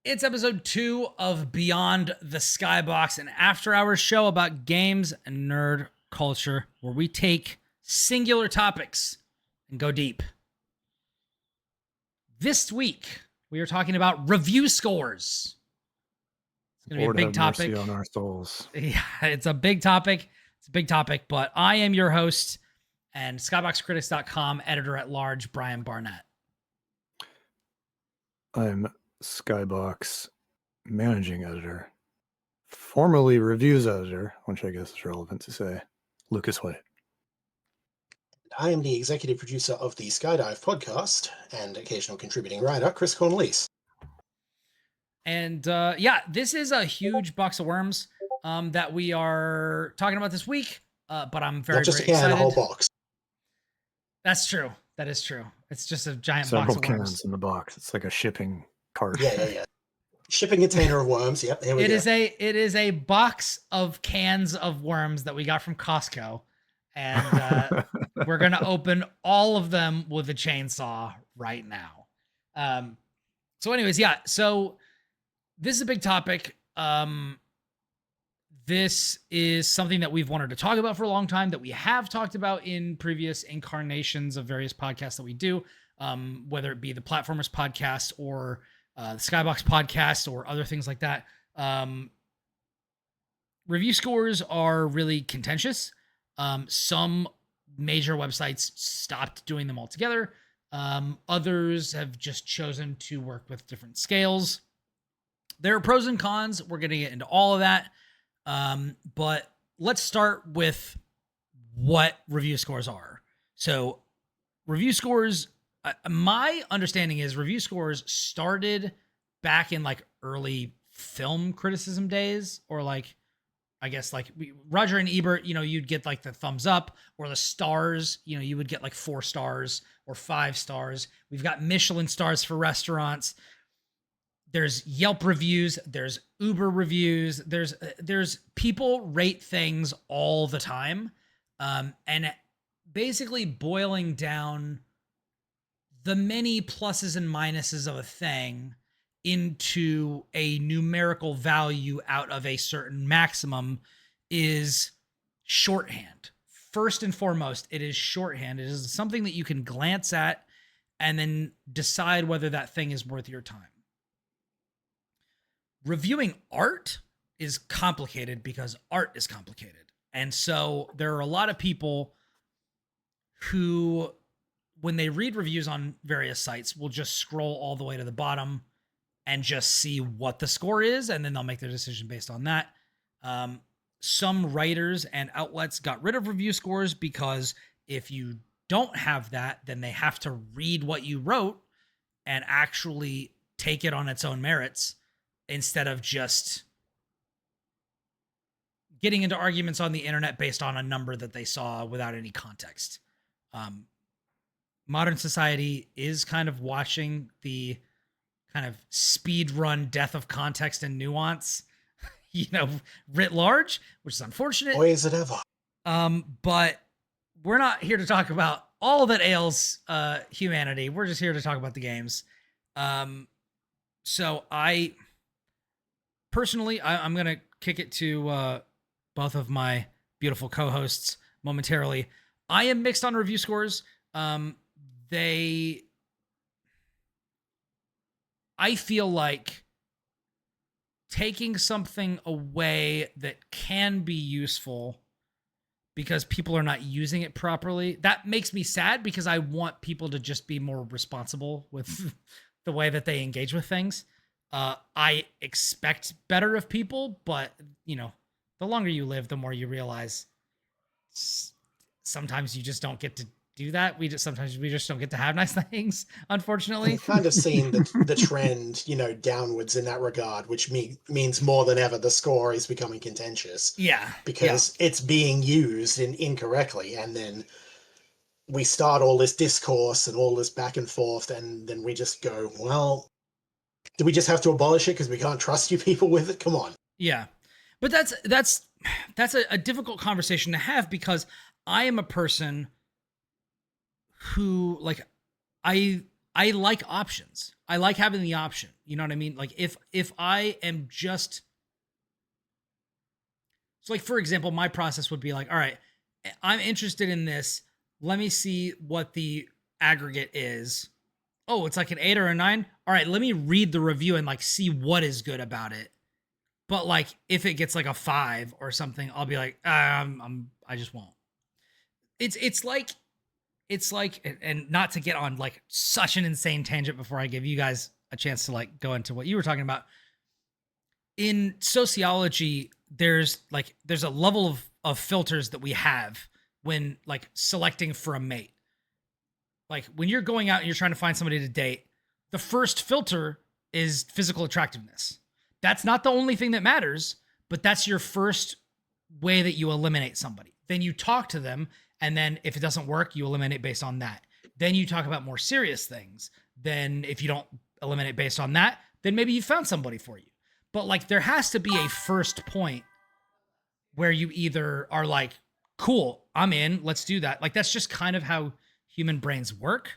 It's episode 2 of Beyond the Skybox, an after-hours show about games and nerd culture where we take singular topics and go deep. This week, we are talking about review scores. It's going to be a big topic. Mercy on our souls. Yeah, it's a big topic. But I am your host and Skyboxcritics.com editor-at-large, Brian Barnett. I'm Skybox managing editor, formerly reviews editor, which I guess is relevant to say, Lucas White. I am the executive producer of the Skydive podcast and occasional contributing writer, Chris Cornelise. And this is a huge box of worms that we are talking about this week. But I'm very, Not just very a can, excited. a whole box. That's true. That is true. It's just a giant Several box of cans worms. in the box. It's like a shipping cart. Yeah. Shipping container of worms. Yep, here we go. It is a box of cans of worms that we got from Costco. And we're going to open all of them with a chainsaw right now. So anyways, so this is a big topic. This is something that we've wanted to talk about for a long time, that we have talked about in previous incarnations of various podcasts that we do, whether it be the Platformers podcast or the Skybox podcast or other things like that. Review scores are really contentious. Some major websites stopped doing them altogether. Others have just chosen to work with different scales. There are pros and cons. We're going to get into all of that. But let's start with what review scores are. So review scores, my understanding is review scores started back in like early film criticism days, or like, I guess like Roger and Ebert, you'd get like the thumbs up or the stars, you would get like 4 stars or 5 stars. We've got Michelin stars for restaurants. There's Yelp reviews, there's Uber reviews, there's people rate things all the time. And basically boiling down the many pluses and minuses of a thing into a numerical value out of a certain maximum is shorthand. First and foremost, it is shorthand. It is something that you can glance at and then decide whether that thing is worth your time. Reviewing art is complicated because art is complicated. And so there are a lot of people who, when they read reviews on various sites, will just scroll all the way to the bottom and just see what the score is, and then they'll make their decision based on that. Some writers and outlets got rid of review scores because if you don't have that, then they have to read what you wrote and actually take it on its own merits, instead of just getting into arguments on the internet based on a number that they saw without any context. Modern society is kind of watching the kind of speed run death of context and nuance, writ large, which is unfortunate. Boy, is it ever. But we're not here to talk about all that ails humanity. We're just here to talk about the games. So personally, I'm going to kick it to both of my beautiful co-hosts momentarily. I am mixed on review scores. I feel like taking something away that can be useful because people are not using it properly, that makes me sad, because I want people to just be more responsible with the way that they engage with things. I expect better of people, but the longer you live, the more you realize sometimes you just don't get to do that. Sometimes we just don't get to have nice things, unfortunately. We've kind of seen the trend, downwards in that regard, which means more than ever the score is becoming contentious. Yeah. Because it's being used incorrectly, and then we start all this discourse and all this back and forth, and then we just go, well, do we just have to abolish it because we can't trust you people with it? Come on. Yeah. But that's a difficult conversation to have, because I am a person who, like, I I like options. I like having the option. You know what I mean? Like if I am just, so like for example, my process would be like, all right, I'm interested in this. Let me see what the aggregate is. Oh, it's like an 8 or a 9. All right, let me read the review and like see what is good about it. But like if it gets like a 5 or something, I'll be like, I just won't. It's like and not to get on like such an insane tangent before I give you guys a chance to like go into what you were talking about. In sociology, there's a level of filters that we have when like selecting for a mate. Like when you're going out and you're trying to find somebody to date, the first filter is physical attractiveness. That's not the only thing that matters, but that's your first way that you eliminate somebody. Then you talk to them, and then if it doesn't work, you eliminate based on that. Then you talk about more serious things. Then if you don't eliminate based on that, then maybe you found somebody for you. But like there has to be a first point where you either are like, cool, I'm in, let's do that. Like that's just kind of how human brains work.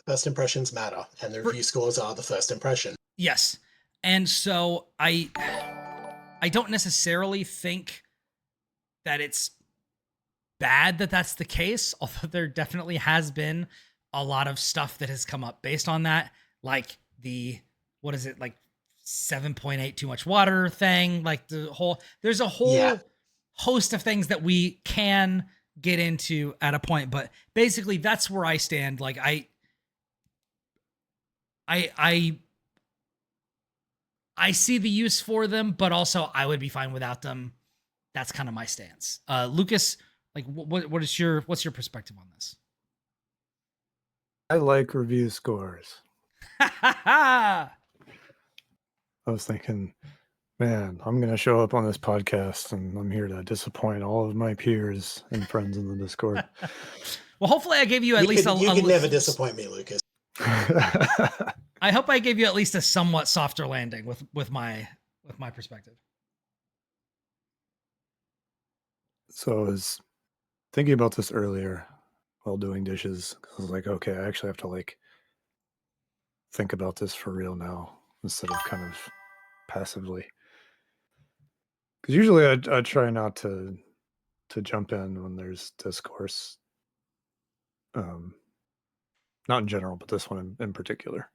First impressions matter, and the review scores are the first impression. Yes. And so I don't necessarily think that it's bad that that's the case, although there definitely has been a lot of stuff that has come up based on that, like the, what is it, like 7.8 too much water thing, like there's a whole host of things that we can get into at a point, but basically that's where I stand. Like I see the use for them, but also I would be fine without them. That's kind of my stance. Lucas, like what's your perspective on this? I like review scores. I was thinking, man, I'm going to show up on this podcast and I'm here to disappoint all of my peers and friends in the Discord. Well, hopefully I gave you at least you can never disappoint me, Lucas. I hope I gave you at least a somewhat softer landing with my perspective. So I was thinking about this earlier while doing dishes. I was like, okay, I actually have to like think about this for real now instead of kind of passively. Because usually I try not to jump in when there's discourse. Not in general, but this one in particular.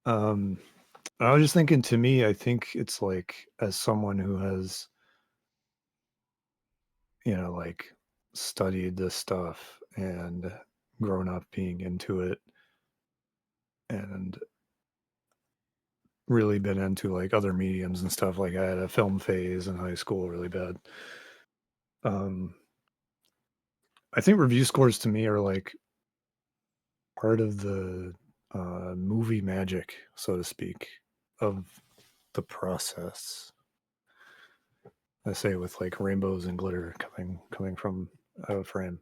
I was just thinking, to me, I think it's like, as someone who has, like studied this stuff and grown up being into it and really been into like other mediums and stuff. Like I had a film phase in high school really bad. I think review scores to me are like part of the movie magic, so to speak, of the process. I say with like rainbows and glitter coming from out of frame.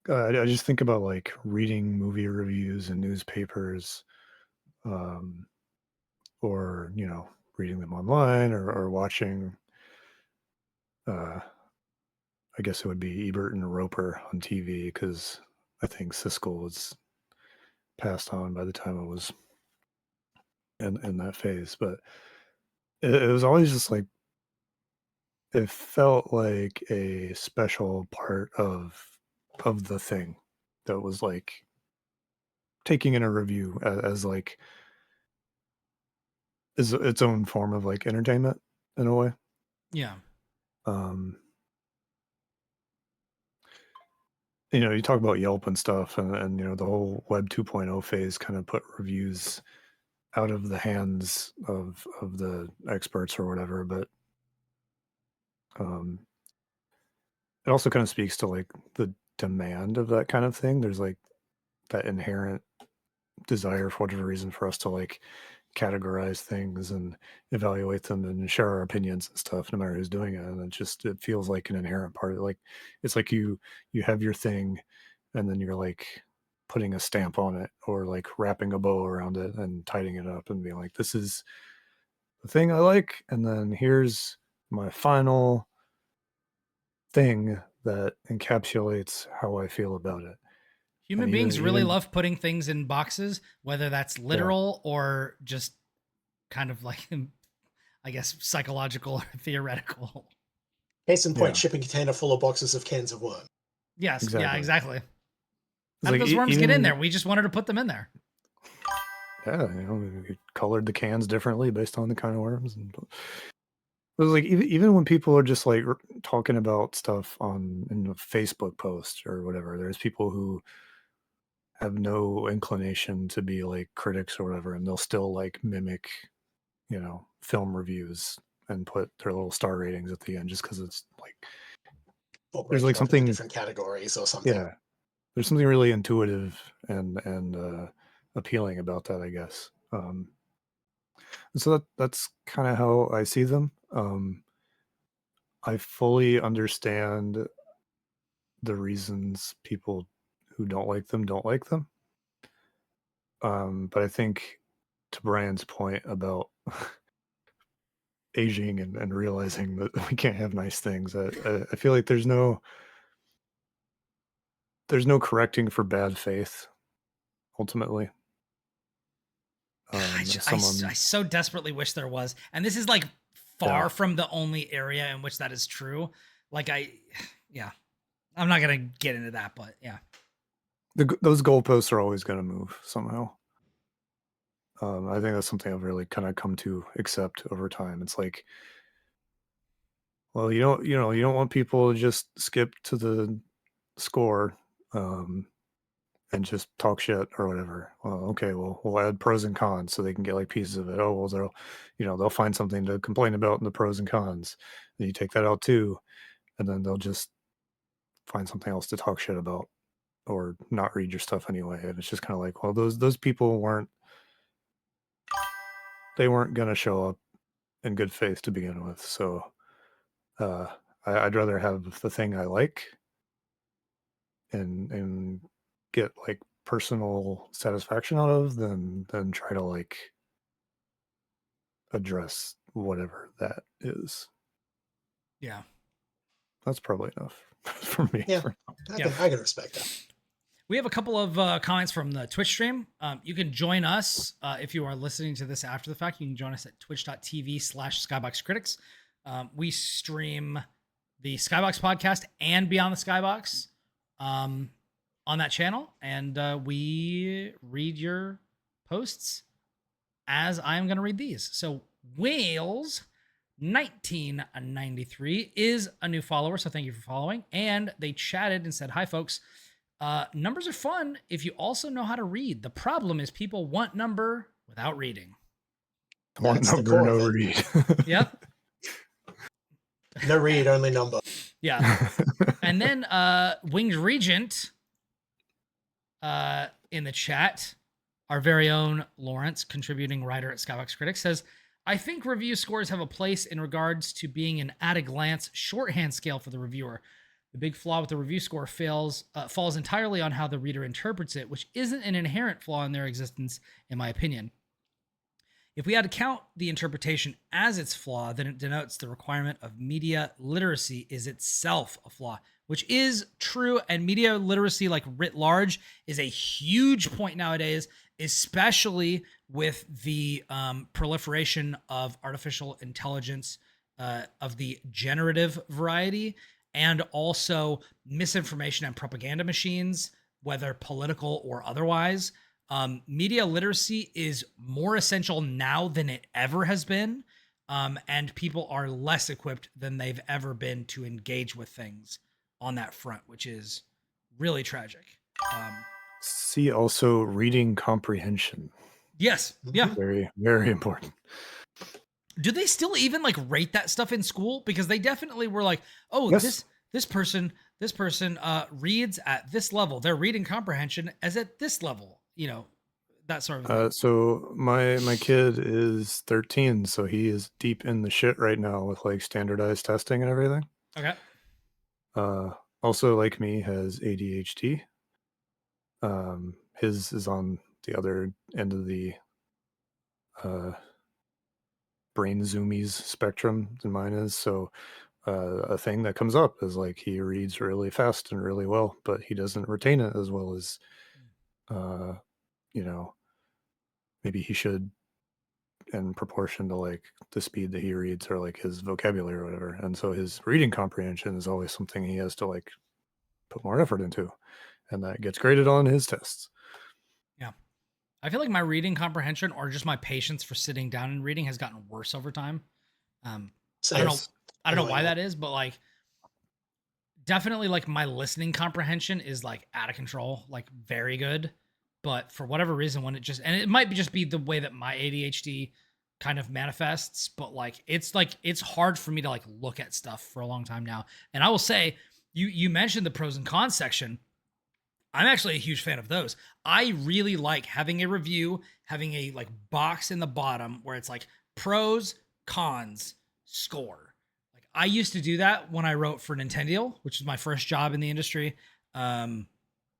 I just think about like reading movie reviews in newspapers, or reading them online, or watching. I guess it would be Ebert and Roper on TV, because I think Siskel was passed on by the time I was in that phase. But it was always just like, it felt like a special part of the thing that was like taking in a review as like is its own form of like entertainment in a way. Yeah. You talk about Yelp and stuff, and the whole Web 2.0 phase kind of put reviews out of the hands of the experts or whatever. But it also kind of speaks to like the demand of that kind of thing. There's like that inherent desire, for whatever reason, for us to like categorize things and evaluate them and share our opinions and stuff, no matter who's doing it. And it feels like an inherent part of it. Like it's like you have your thing, and then you're like putting a stamp on it, or like wrapping a bow around it and tidying it up and being like, this is the thing I like, and then here's my final thing that encapsulates how I feel about it. Human And beings really even love putting things in boxes, whether that's yeah, literal or just kind of like, I guess, psychological or theoretical. Case in point, yeah, shipping container full of boxes of cans of worm. Yes. Yeah, exactly. exactly. It's How did like those worms get in there? even We just wanted to put them in there. yeah, we colored the cans differently based on the kind of worms, and it was like even when people are just like talking about stuff on in a Facebook post or whatever, there's people who have no inclination to be like critics or whatever, and they'll still like mimic, film reviews and put their little star ratings at the end just because it's like Or there's break like it up into something, different categories or something. yeah, there's something really intuitive and appealing about that, I guess. So that's kind of how I see them. I fully understand the reasons people who don't like them. But I think to Brian's point about aging and realizing that we can't have nice things, I feel like there's no correcting for bad faith ultimately. As I someone, so desperately wish there was. And this is like yeah, far from the only area in which that is true. Like, yeah, I'm not going to get into that, but yeah. those goalposts are always going to move somehow. I think that's something I've really kind of come to accept over time. It's like, well, you don't want people to just skip to the score, um, and just talk shit or whatever. Well, okay, well, we'll add pros and cons so they can get like pieces of it. Oh, well, they'll find something to complain about in the pros and cons. And you take that out too, and then they'll just find something else to talk shit about or not read your stuff anyway. And it's just kind of like, well, those people weren't gonna show up in good faith to begin with. So uh, I'd rather have the thing I like and get like personal satisfaction out of than try to like address whatever that is. Yeah. That's probably enough for me. Yeah, Yeah. I can respect that. We have a couple of comments from the Twitch stream. You can join us if you are listening to this after the fact. You can join us at twitch.tv/skyboxcritics. We stream the Skybox podcast and Beyond the Skybox on that channel. And we read your posts as I'm going to read these. So, Wales 1993 is a new follower. So, thank you for following. And they chatted and said, "Hi, folks. Numbers are fun if you also know how to read. The problem is people want number without reading." One That's the number, core no of it. read. Yep. No read, only number. Yeah. And then Winged Regent in the chat, our very own Lawrence, contributing writer at Skybox Critics, says, "I think review scores have a place in regards to being an at-a-glance shorthand scale for the reviewer. The big flaw with the review score falls entirely on how the reader interprets it, which isn't an inherent flaw in their existence, in my opinion. If we had to count the interpretation as its flaw, then it denotes the requirement of media literacy is itself a flaw," which is true. And media literacy, like writ large, is a huge point nowadays, especially with the proliferation of artificial intelligence of the generative variety, and also misinformation and propaganda machines, whether political or otherwise. Media literacy is more essential now than it ever has been, and people are less equipped than they've ever been to engage with things on that front, which is really tragic. See also reading comprehension. Yes, yeah. Very, very important. Do they still even like rate that stuff in school? Because they definitely were like, "Oh, Yes. this person reads at this level. Their reading comprehension is at this level." That sort of thing. So my kid is 13, so he is deep in the shit right now with like standardized testing and everything. Okay. Also, like me, has ADHD. His is on the other end of the brain zoomies spectrum than mine is. So a thing that comes up is like he reads really fast and really well, but he doesn't retain it as well as you know, maybe he should, in proportion to like the speed that he reads or like his vocabulary or whatever. And so his reading comprehension is always something he has to like put more effort into, and that gets graded on his tests. Yeah. I feel like my reading comprehension or just my patience for sitting down and reading has gotten worse over time. I don't know why that is, but like definitely like my listening comprehension is like out of control, like very good. But for whatever reason, when it might be just be the way that my ADHD kind of manifests, but like it's hard for me to like look at stuff for a long time now. And I will say, you mentioned the pros and cons section. I'm actually a huge fan of those. I really like having a review, having a like box in the bottom where it's like pros, cons, score. Like I used to do that when I wrote for Nintendo, which was my first job in the industry.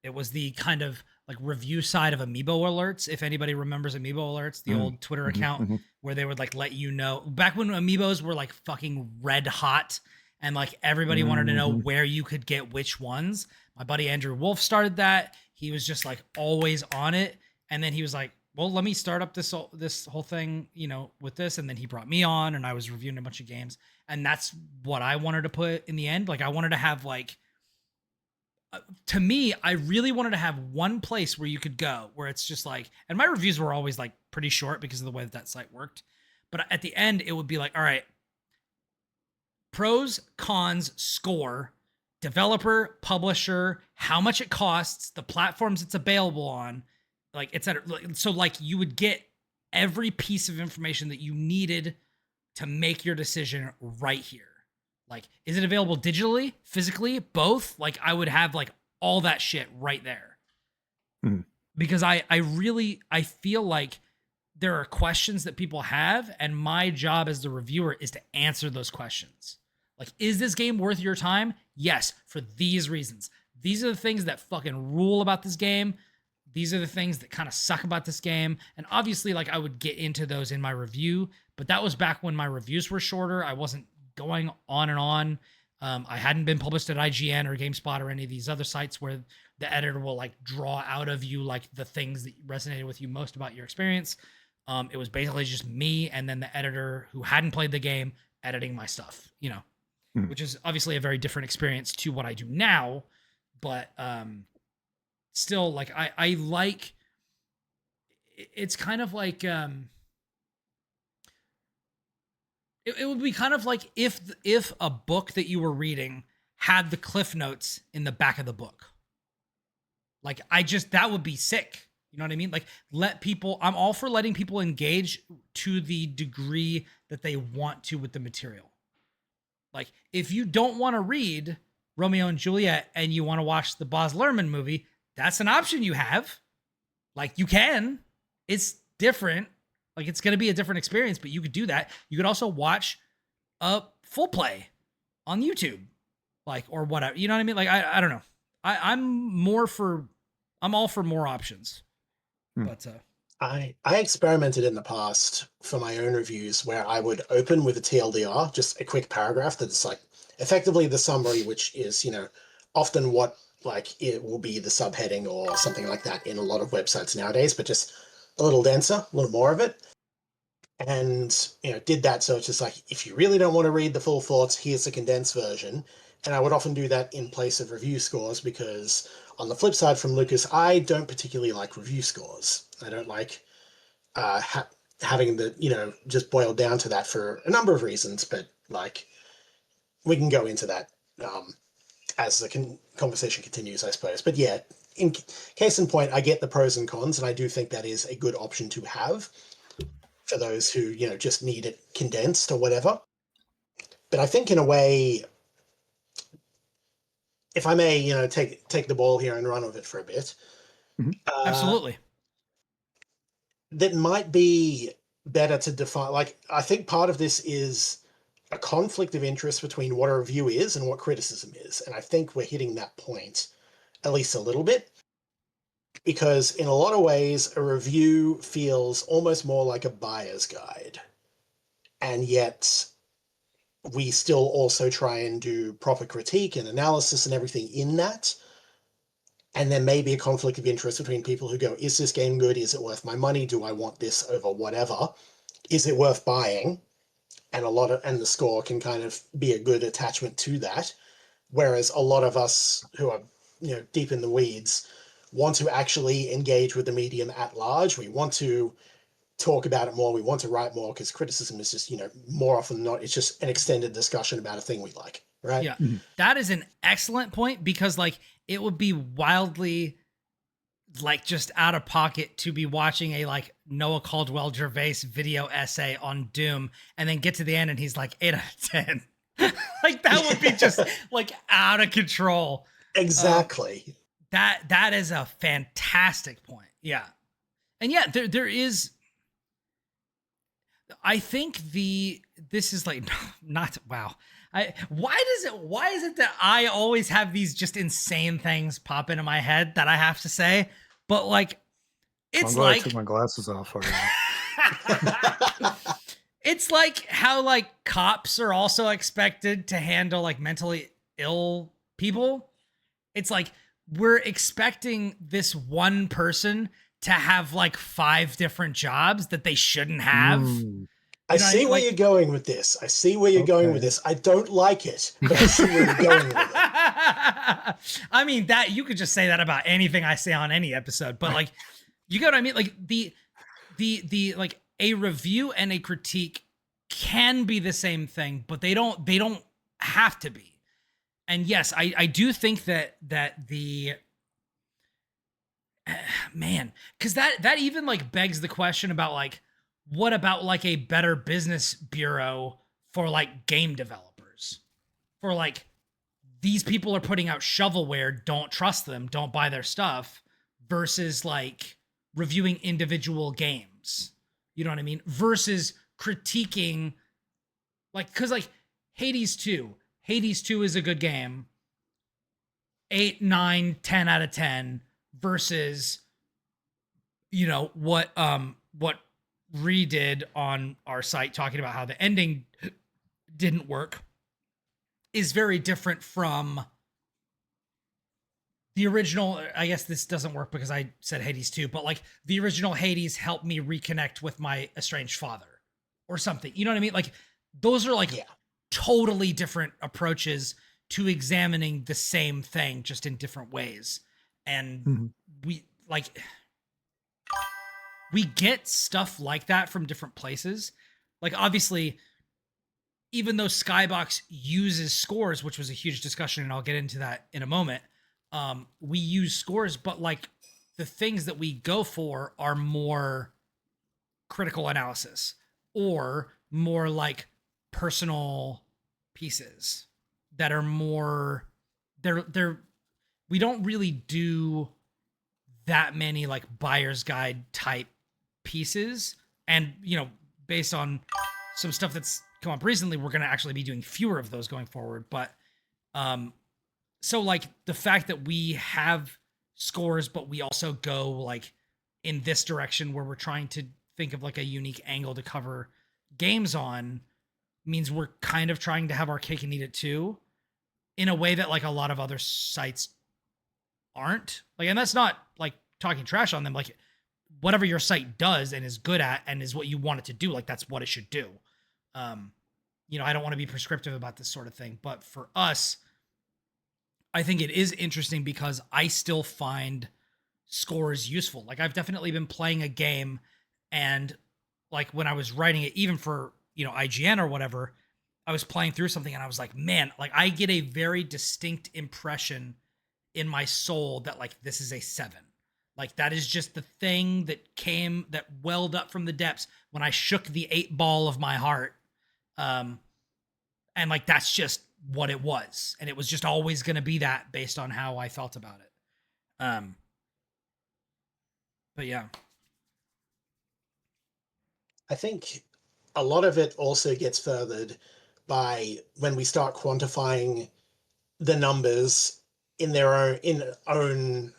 It was the kind of like review side of Amiibo alerts. If anybody remembers Amiibo alerts, the old Twitter account where they would like let you know back when Amiibos were like fucking red hot and like everybody wanted to know where you could get which ones. My buddy Andrew Wolf started that. He was just like always on it. And then he was like, well, let me start up this whole thing, you know, with this. And then he brought me on and I was reviewing a bunch of games. And that's what I wanted to put in the end. Like I wanted to have like, to me, I really wanted to have one place where you could go where it's just like, and my reviews were always like pretty short because of the way that site worked. But at the end, it would be like, all right, pros, cons, score, developer, publisher, how much it costs, the platforms it's available on, like etc. So like you would get every piece of information that you needed to make your decision right here. Like, is it available digitally, physically, both? Like I would have like all that shit right there. Because I feel like there are questions that people have, and my job as the reviewer is to answer those questions. Like, is this game worth your time? Yes, for these reasons. These are the things that fucking rule about this game. These are the things that kind of suck about this game. And obviously, like, I would get into those in my review, but that was back when my reviews were shorter. I wasn't going on and on. I hadn't been published at IGN or GameSpot or any of these other sites where the editor will like draw out of you like the things that resonated with you most about your experience. It was basically just me and then the editor who hadn't played the game editing my stuff, you know, which is obviously a very different experience to what I do now. But still, like I like, it's kind of like it would be kind of like if a book that you were reading had the cliff notes in the back of the book. Like that would be sick. You know what I mean? Like I'm all for letting people engage to the degree that they want to with the material. Like if you don't want to read Romeo and Juliet and you want to watch the Baz Luhrmann movie, that's an option you have. Like you can. It's different. Like it's going to be a different experience, but you could do that. You could also watch a full play on YouTube, like, or whatever. You know what I mean? Like, I don't know. I'm all for more options. But I experimented in the past for my own reviews where I would open with a TLDR, just a quick paragraph that's like effectively the summary, which is, you know, often what like it will be the subheading or something like that in a lot of websites nowadays, but just a little denser, a little more of it. And, you know, did that. So it's just like, if you really don't want to read the full thoughts, here's the condensed version. And I would often do that in place of review scores because on the flip side from Lucas, I don't particularly like review scores. I don't like having the, you know, just boiled down to that for a number of reasons. But like, we can go into that as the conversation continues, I suppose. But yeah, in case in point, I get the pros and cons, and I do think that is a good option to have for those who, you know, just need it condensed or whatever. But I think in a way, if I may, you know, take the ball here and run with it for a bit. Absolutely. That might be better to define. Like, I think part of this is a conflict of interest between what a review is and what criticism is. And I think we're hitting that point at least a little bit. Because in a lot of ways, a review feels almost more like a buyer's guide. And yet, we still also try and do proper critique and analysis and everything in that. And there may be a conflict of interest between people who go, is this game good? Is it worth my money? Do I want this over whatever? Is it worth buying? And the score can kind of be a good attachment to that. Whereas a lot of us who are, deep in the weeds want to actually engage with the medium at large. We want to talk about it more. We want to write more, because criticism is just, more often than not, it's just an extended discussion about a thing we like, right? Yeah. That is an excellent point, because like it would be wildly like just out of pocket to be watching a like Noah Caldwell Gervais video essay on Doom and then get to the end and he's like 8 out of 10. Like that would be just like out of control. Exactly. That is a fantastic point. Yeah. And yeah, there is, I think this is like not wow. Why is it that I always have these just insane things pop into my head that I have to say? But like, it's like I took my glasses off already. It's like how like cops are also expected to handle like mentally ill people. It's like we're expecting this one person to have like 5 different jobs that they shouldn't have. I see where you're going with this. I don't like it, but I see where you're going with it. I mean, that you could just say that about anything I say on any episode, but like, you get what I mean? Like the like a review and a critique can be the same thing, but they don't have to be. And yes, I do think that the man, because that even like begs the question about like, what about like a better business bureau for like game developers? For like, these people are putting out shovelware, don't trust them, don't buy their stuff, versus like reviewing individual games. You know what I mean? Versus critiquing, like, because like Hades 2 is a good game. 8, 9, 10 out of 10 versus, what redid on our site talking about how the ending didn't work is very different from the original. I guess this doesn't work because I said Hades 2, but like the original Hades helped me reconnect with my estranged father or something. You know what I mean? Like those are like totally different approaches to examining the same thing, just in different ways. And we get stuff like that from different places. Like obviously, even though Skybox uses scores, which was a huge discussion, and I'll get into that in a moment, we use scores, but like the things that we go for are more critical analysis or more like personal pieces that are more, we don't really do that many like buyer's guide type pieces. And, based on some stuff that's come up recently, we're going to actually be doing fewer of those going forward. But, so like the fact that we have scores, but we also go like in this direction where we're trying to think of like a unique angle to cover games on, means we're kind of trying to have our cake and eat it too, in a way that like a lot of other sites aren't. Like, and that's not like talking trash on them. Like whatever your site does and is good at and is what you want it to do, like that's what it should do. I don't want to be prescriptive about this sort of thing, but for us, I think it is interesting because I still find scores useful. Like I've definitely been playing a game, and like when I was writing it, even for, IGN or whatever, I was playing through something and I was like, man, like I get a very distinct impression in my soul that like this is a 7. Like that is just the thing that welled up from the depths when I shook the 8 ball of my heart. And like that's just what it was, and it was just always going to be that based on how I felt about it. But yeah, I think a lot of it also gets furthered by when we start quantifying the numbers in their own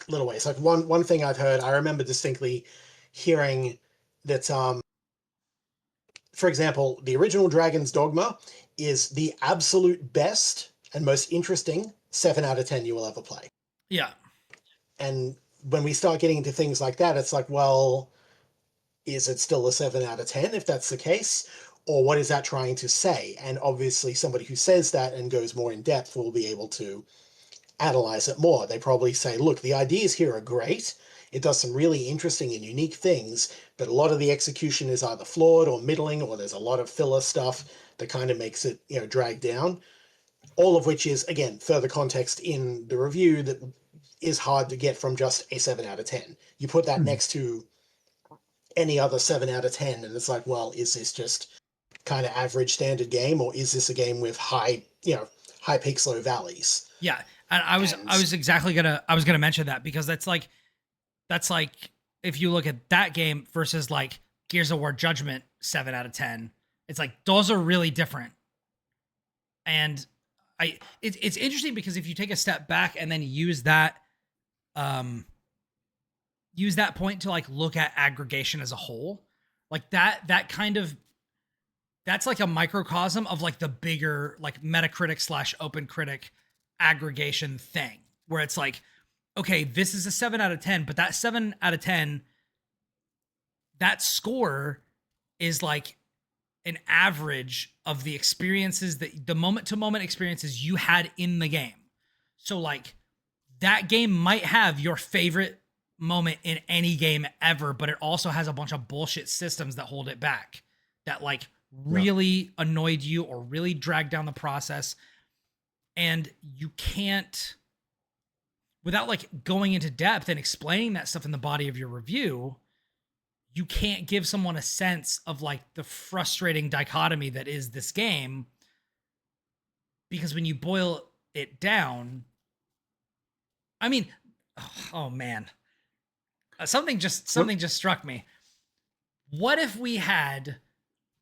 little ways. Like one thing I've heard, I remember distinctly hearing that for example, the original Dragon's Dogma is the absolute best and most interesting 7 out of 10 you will ever play. Yeah. And when we start getting into things like that, it's like, well, is it still a 7 out of 10 if that's the case? Or what is that trying to say? And obviously somebody who says that and goes more in depth will be able to analyze it more. They probably say, look, the ideas here are great. It does some really interesting and unique things, but a lot of the execution is either flawed or middling, or there's a lot of filler stuff that kind of makes it, drag down. All of which is, again, further context in the review that is hard to get from just a 7 out of 10. You put that next to any other 7 out of 10, and it's like, well, is this just kind of average standard game, or is this a game with high peaks, low valleys? Yeah. And I was exactly gonna mention that, because that's like if you look at that game versus like Gears of War Judgment 7 out of 10, it's like those are really different. And it's interesting because if you take a step back and then use that point to like look at aggregation as a whole, like that's like a microcosm of like the bigger like Metacritic / OpenCritic aggregation thing, where it's like, okay, this is a 7 out of 10, but that 7 out of 10, that score is like an average of the experiences that the moment to moment experiences you had in the game. So like that game might have your favorite moment in any game ever, but it also has a bunch of bullshit systems that hold it back, that like really annoyed you or really dragged down the process. And you can't, without like going into depth and explaining that stuff in the body of your review, you can't give someone a sense of like the frustrating dichotomy that is this game. Because when you boil it down, I mean, oh man, something just struck me. What if we had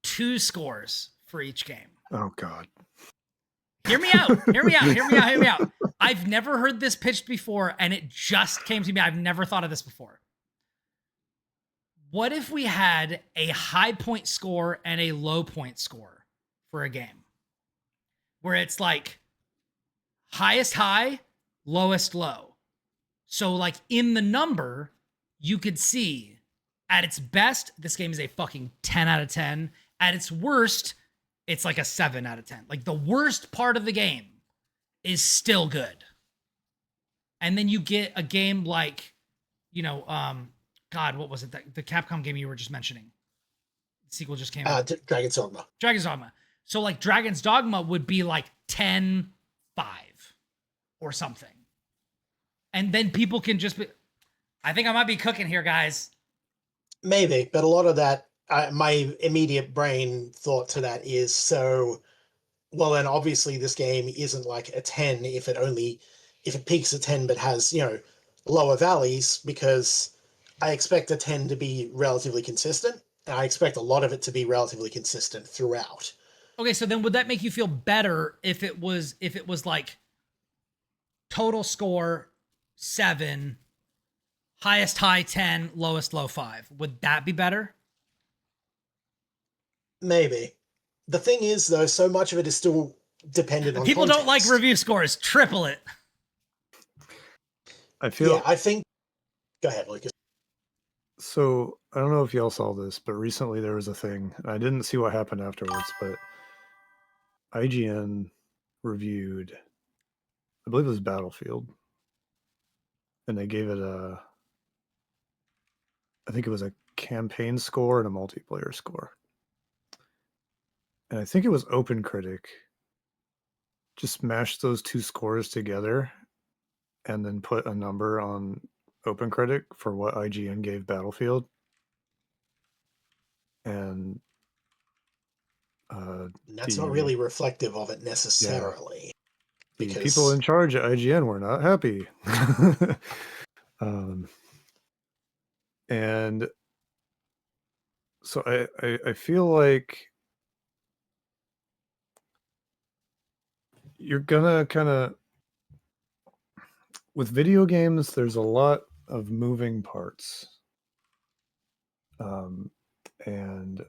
2 scores for each game? Oh God. Hear me out. I've never heard this pitched before, and it just came to me. I've never thought of this before. What if we had a high point score and a low point score for a game, where it's like highest high, lowest low? So like in the number, you could see at its best, this game is a fucking 10 out of 10. At its worst, it's like a 7 out of 10. Like the worst part of the game is still good. And then you get a game like, God, what was it? The Capcom game you were just mentioning. The sequel just came out. Dragon's Dogma. Dragon's Dogma. So like Dragon's Dogma would be like 10-5 or something. And then people can just be, I think I might be cooking here, guys. Maybe, but a lot of that, my immediate brain thought to that is, so, well, then obviously this game isn't like a 10 if it peaks at 10 but has, lower valleys, because I expect a 10 to be relatively consistent, and I expect a lot of it to be relatively consistent throughout. Okay, so then would that make you feel better if it was like total score 7, highest high 10, lowest low 5? Would that be better? Maybe. The thing is, though, so much of it is still dependent on people context. Don't like review scores. Triple it. I think. Go ahead, Lucas. So I don't know if y'all saw this, but recently there was a thing. I didn't see what happened afterwards, but IGN reviewed, I believe it was Battlefield, and they gave it I think it was a campaign score and a multiplayer score. And I think it was OpenCritic just mashed those 2 scores together and then put a number on OpenCritic for what IGN gave Battlefield. And that's not really reflective of it necessarily. Yeah. Because the people in charge at IGN were not happy. And so I feel like you're gonna kind of, with video games, there's a lot of moving parts. And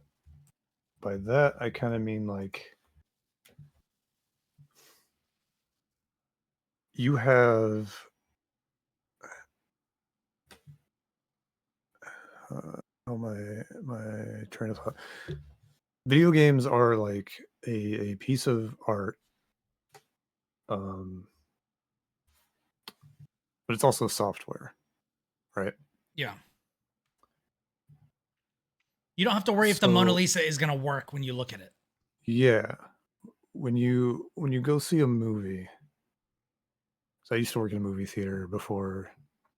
by that I kind of mean like you have my train of thought. Video games are like a piece of art, but it's also software, right? Yeah. You don't have to worry if the Mona Lisa is going to work when you look at it. Yeah. When you go see a movie, so I used to work in a movie theater before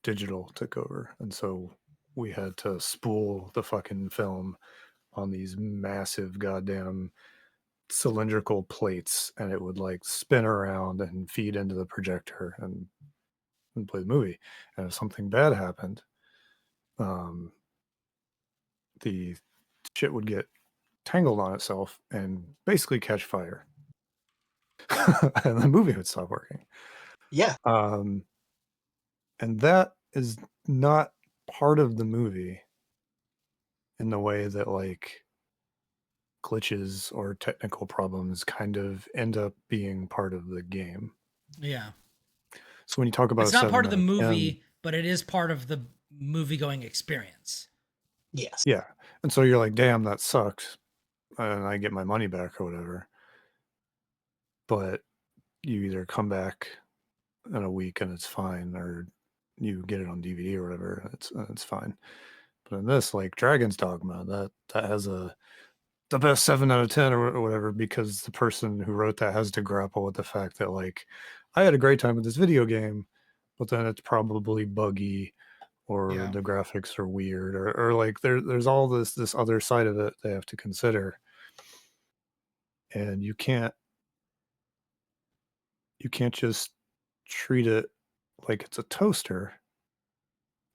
digital took over, and so we had to spool the fucking film on these massive goddamn cylindrical plates, and it would like spin around and feed into the projector and play the movie. And if something bad happened, the shit would get tangled on itself and basically catch fire. And the movie would stop working. Yeah. And that is not part of the movie in the way that like glitches or technical problems kind of end up being part of the game. Yeah. So when you talk about it's not part of the movie, but it is part of the movie going experience. Yes. Yeah. And so you're like, damn, that sucks. And I get my money back or whatever. But you either come back in a week and it's fine, or you get it on DVD or whatever, and it's fine. But in this, like Dragon's Dogma, that has the best 7 out of 10 or whatever, because the person who wrote that has to grapple with the fact that like I had a great time with this video game, but then it's probably buggy, or Yeah. the graphics are weird, or like there's all this other side of it they have to consider. And you can't just treat it like it's a toaster,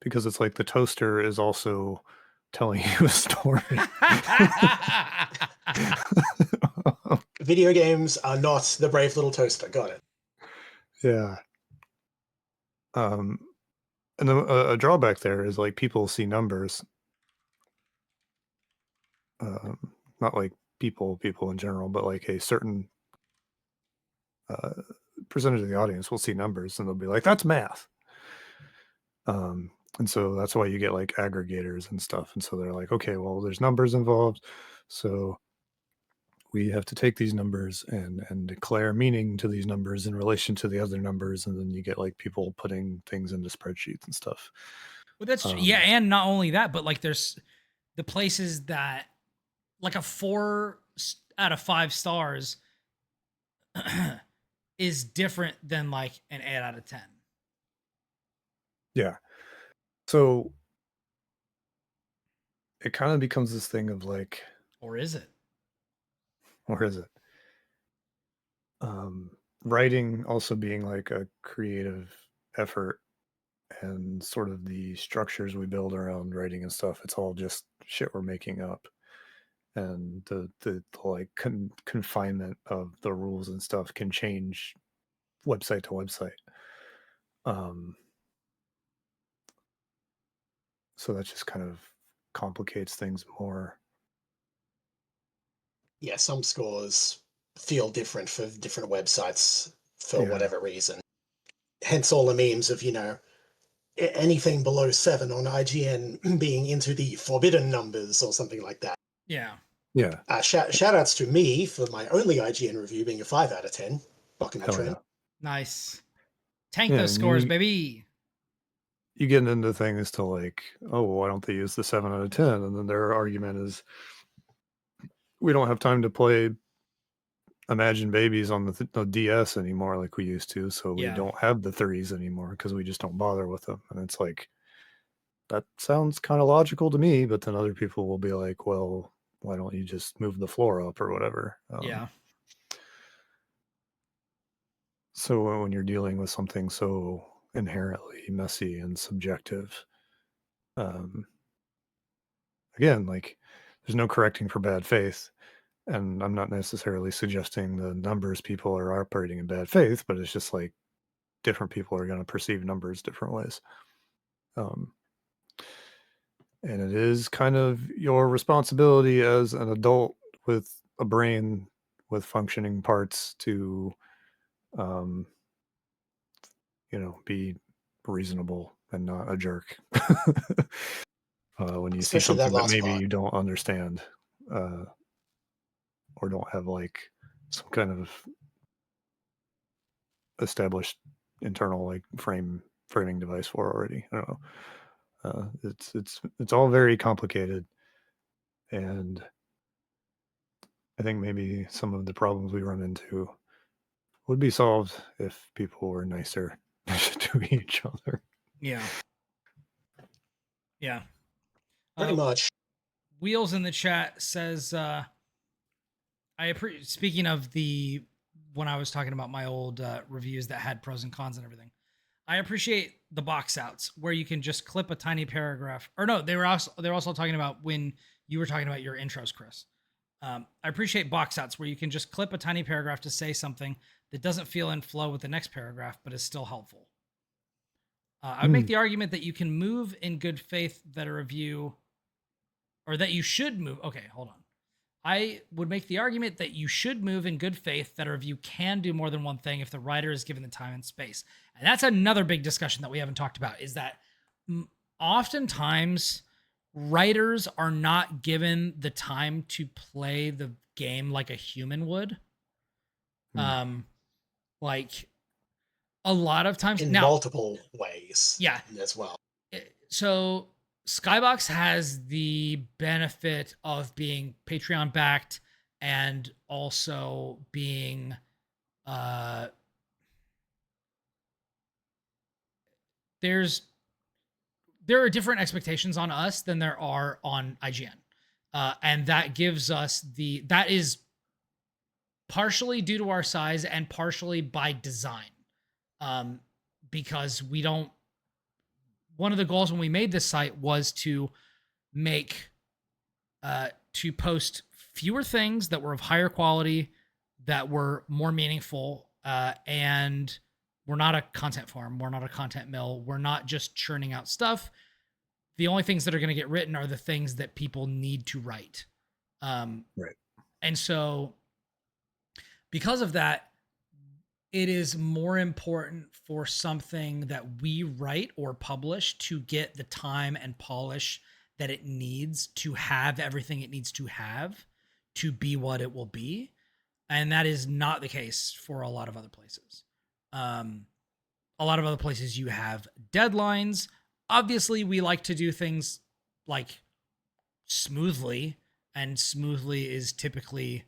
because it's like the toaster is also telling you a story. Video games are not the brave little toaster. Got it. Yeah. And a drawback there is like people see numbers. Not like people in general, but like a certain percentage of the audience will see numbers and they'll be like, that's math. And so that's why you get like aggregators and stuff. And so they're like, okay, well, there's numbers involved, so we have to take these numbers and declare meaning to these numbers in relation to the other numbers. And then you get like people putting things into spreadsheets and stuff. Well, that's yeah, and not only that, but like there's the places that like a 4 out of 5 stars is different than like an 8 out of 10. Yeah. So it kind of becomes this thing of like, or is it? Writing also being like a creative effort, and sort of the structures we build around writing and stuff, it's all just shit we're making up. And the like confinement of the rules and stuff can change website to website. So that just kind of complicates things more. Yeah, some scores feel different for different websites for whatever reason. Hence all the memes of, anything below 7 on IGN being into the forbidden numbers or something like that. Yeah. Yeah. Shout outs to me for my only IGN review being a 5 out of 10. Bucking the trend. Yeah. Nice. Tank those scores, baby. You get into things to like, oh, why don't they use the 7 out of 10? And then their argument is, we don't have time to play Imagine Babies on the DS anymore like we used to, so we don't have the 3s anymore because we just don't bother with them. And it's like, that sounds kind of logical to me, but then other people will be like, well, why don't you just move the floor up or whatever? Yeah. So when you're dealing with something so inherently messy and subjective, again, like there's no correcting for bad faith. And I'm not necessarily suggesting the numbers people are operating in bad faith, but it's just like different people are going to perceive numbers different ways. And it is kind of your responsibility as an adult with a brain with functioning parts to, um, be reasonable and not a jerk. When you see Especially that something that last maybe part. you don't understand, or don't have like some kind of established internal like framing device for already. I don't know. It's all very complicated, and I think maybe some of the problems we run into would be solved if people were nicer to each other. Yeah. Yeah. Pretty much. Wheels in the chat says, speaking of when I was talking about my old reviews that had pros and cons and everything, I appreciate the box outs where you can just clip a tiny paragraph. Or no, they were also talking about when you were talking about your intros, Chris. I appreciate box outs where you can just clip a tiny paragraph to say something that doesn't feel in flow with the next paragraph, but is still helpful. I would make the argument that you can move in good faith that a review, or that you should move. Okay, hold on. I would make the argument that you should move in good faith that a review can do more than one thing if the writer is given the time and space. And that's another big discussion that we haven't talked about, is that oftentimes writers are not given the time to play the game like a human would. Like a lot of times in now, multiple ways. Yeah. As well. So Skybox has the benefit of being Patreon backed and also being there are different expectations on us than there are on IGN. And that gives us that is partially due to our size and partially by design. Because one of the goals when we made this site was to post fewer things that were of higher quality, that were more meaningful, and we're not a content farm. We're not a content mill. We're not just churning out stuff. The only things that are going to get written are the things that people need to write. Right. And so because of that, it is more important for something that we write or publish to get the time and polish that it needs to have everything it needs to have to be what it will be. And that is not the case for a lot of other places. A lot of other places you have deadlines. Obviously, we like to do things like smoothly, and smoothly is typically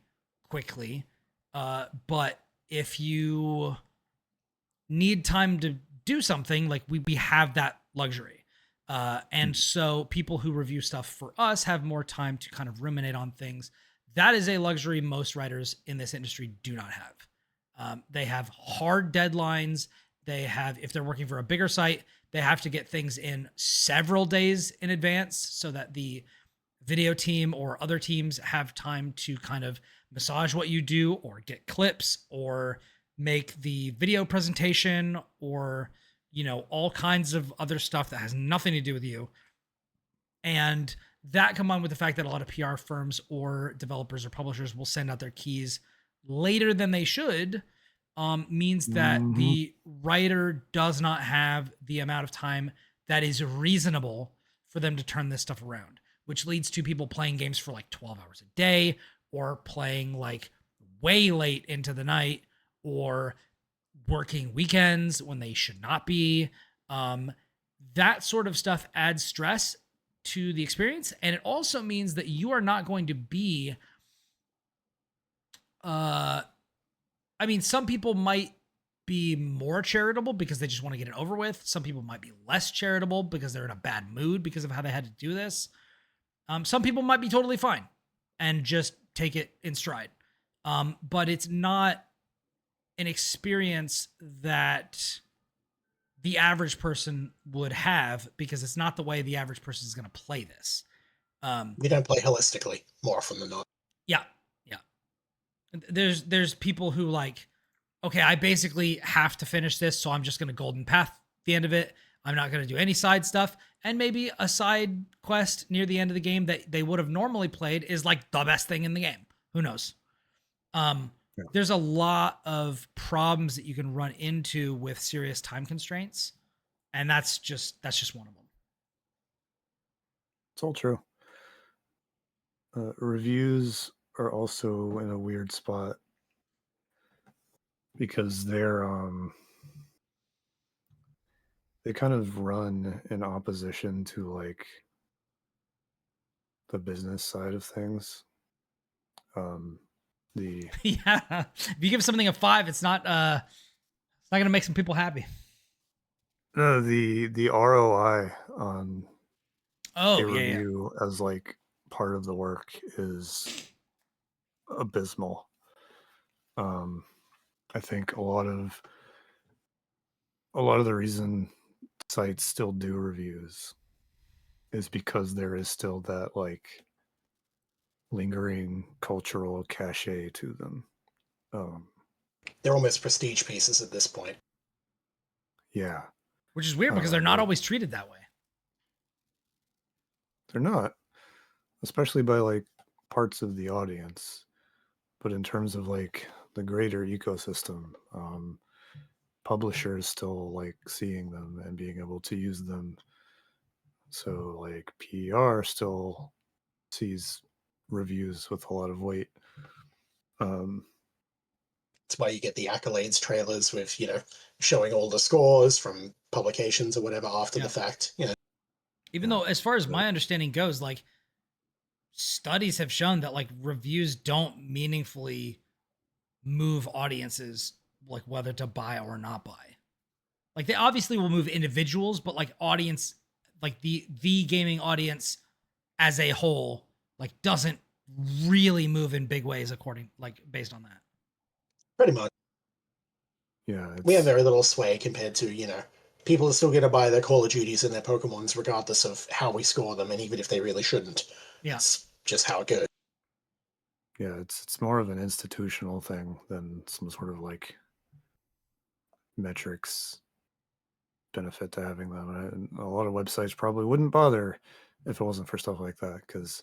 quickly. But if you need time to do something, like we have that luxury. And so people who review stuff for us have more time to kind of ruminate on things. That is a luxury most writers in this industry do not have. They have hard deadlines. They have, if they're working for a bigger site, they have to get things in several days in advance so that the video team or other teams have time to kind of massage what you do, or get clips, or make the video presentation, or, all kinds of other stuff that has nothing to do with you. And that, combined with the fact that a lot of PR firms or developers or publishers will send out their keys later than they should, means that the writer does not have the amount of time that is reasonable for them to turn this stuff around, which leads to people playing games for like 12 hours a day, or playing like way late into the night, or working weekends when they should not be. That sort of stuff adds stress to the experience. And it also means that you are not going to be, some people might be more charitable because they just want to get it over with. Some people might be less charitable because they're in a bad mood because of how they had to do this. Some people might be totally fine and just take it in stride. But it's not an experience that the average person would have, because it's not the way the average person is going to play this. We don't play holistically more often than not. Yeah. There's people who like, okay, I basically have to finish this, so I'm just going to golden path the end of it. I'm not going to do any side stuff. And maybe a side quest near the end of the game that they would have normally played is like the best thing in the game. Who knows? Yeah. There's a lot of problems that you can run into with serious time constraints, and that's just one of them. It's all true. Reviews are also in a weird spot because they kind of run in opposition to like the business side of things. The Yeah, if you give something a 5, it's not going to make some people happy. no, the ROI on Oh, a yeah. review as like part of the work is abysmal. I think a lot of the reason sites still do reviews is because there is still that like lingering cultural cachet to them. They're almost prestige pieces at this point. Yeah, Which is weird because they're not always treated that way. they're not, especially by like parts of the audience. But in terms of like the greater ecosystem, publishers still like seeing them and being able to use them. So like PR still sees reviews with a lot of weight. That's why you get the accolades trailers with, showing all the scores from publications or whatever after the fact. Even though, as far as my understanding goes, like studies have shown that like reviews don't meaningfully move audiences, like whether to buy or not buy. Like they obviously will move individuals, but like audience, like the gaming audience as a whole, like doesn't really move in big ways based on that. Pretty much. Yeah, We have very little sway compared to, people are still going to buy their Call of Duties and their Pokemons regardless of how we score them, and even if they really shouldn't. Yeah. It's just how it goes. yeah, it's more of an institutional thing than some sort of like metrics benefit to having them. And a lot of websites probably wouldn't bother if it wasn't for stuff like that because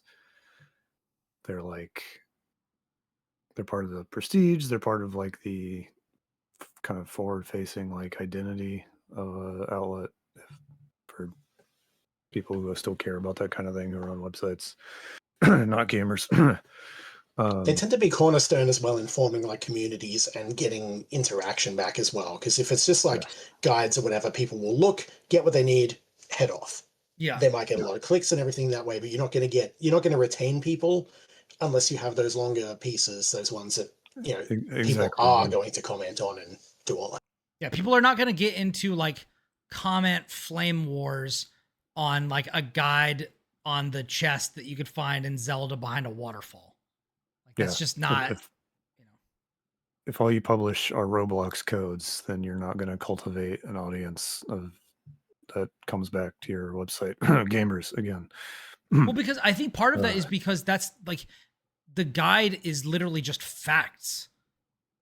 they're part of the prestige. They're part of like the kind of forward-facing like identity of an outlet for people who still care about that kind of thing who are on websites, not gamers. They tend to be cornerstone as well in forming like communities and getting interaction back as well. Because if it's just like guides or whatever, people will look, get what they need, head off. Yeah. They might get a lot of clicks and everything that way, but you're not going to retain people unless you have those longer pieces, those ones that, people are going to comment on and do all that. Yeah. People are not going to get into like comment flame wars on like a guide on the chest that you could find in Zelda behind a waterfall. Like that's just not, if all you publish are Roblox codes, then you're not going to cultivate an audience that comes back to your website. Gamers again. Well, because I think part of that is because that's like the guide is literally just facts,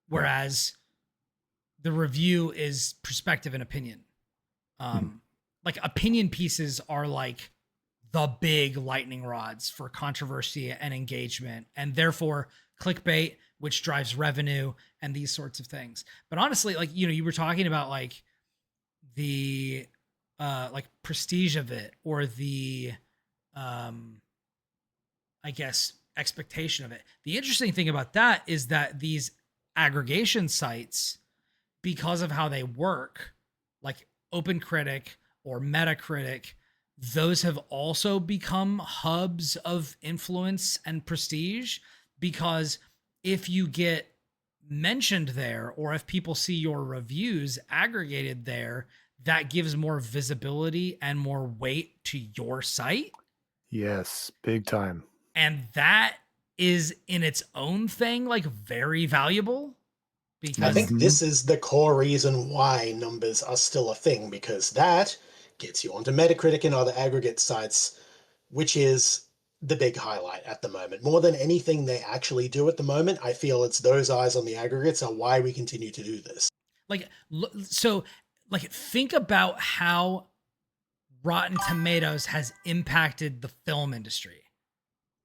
whereas the review is perspective and opinion. Like opinion pieces are like the big lightning rods for controversy and engagement, and therefore clickbait, which drives revenue and these sorts of things. But honestly, like, you were talking about like the like prestige of it or the I guess expectation of it. The interesting thing about that is that these aggregation sites, because of how they work, like OpenCritic or Metacritic, those have also become hubs of influence and prestige, because if you get mentioned there or if people see your reviews aggregated there, that gives more visibility and more weight to your site. Yes, big time. And that is in its own thing like very valuable, because I think this is the core reason why numbers are still a thing, because that gets you onto Metacritic and other aggregate sites, which is the big highlight at the moment. More than anything they actually do at the moment, I feel it's those eyes on the aggregates are why we continue to do this. Like, so like think about how Rotten Tomatoes has impacted the film industry.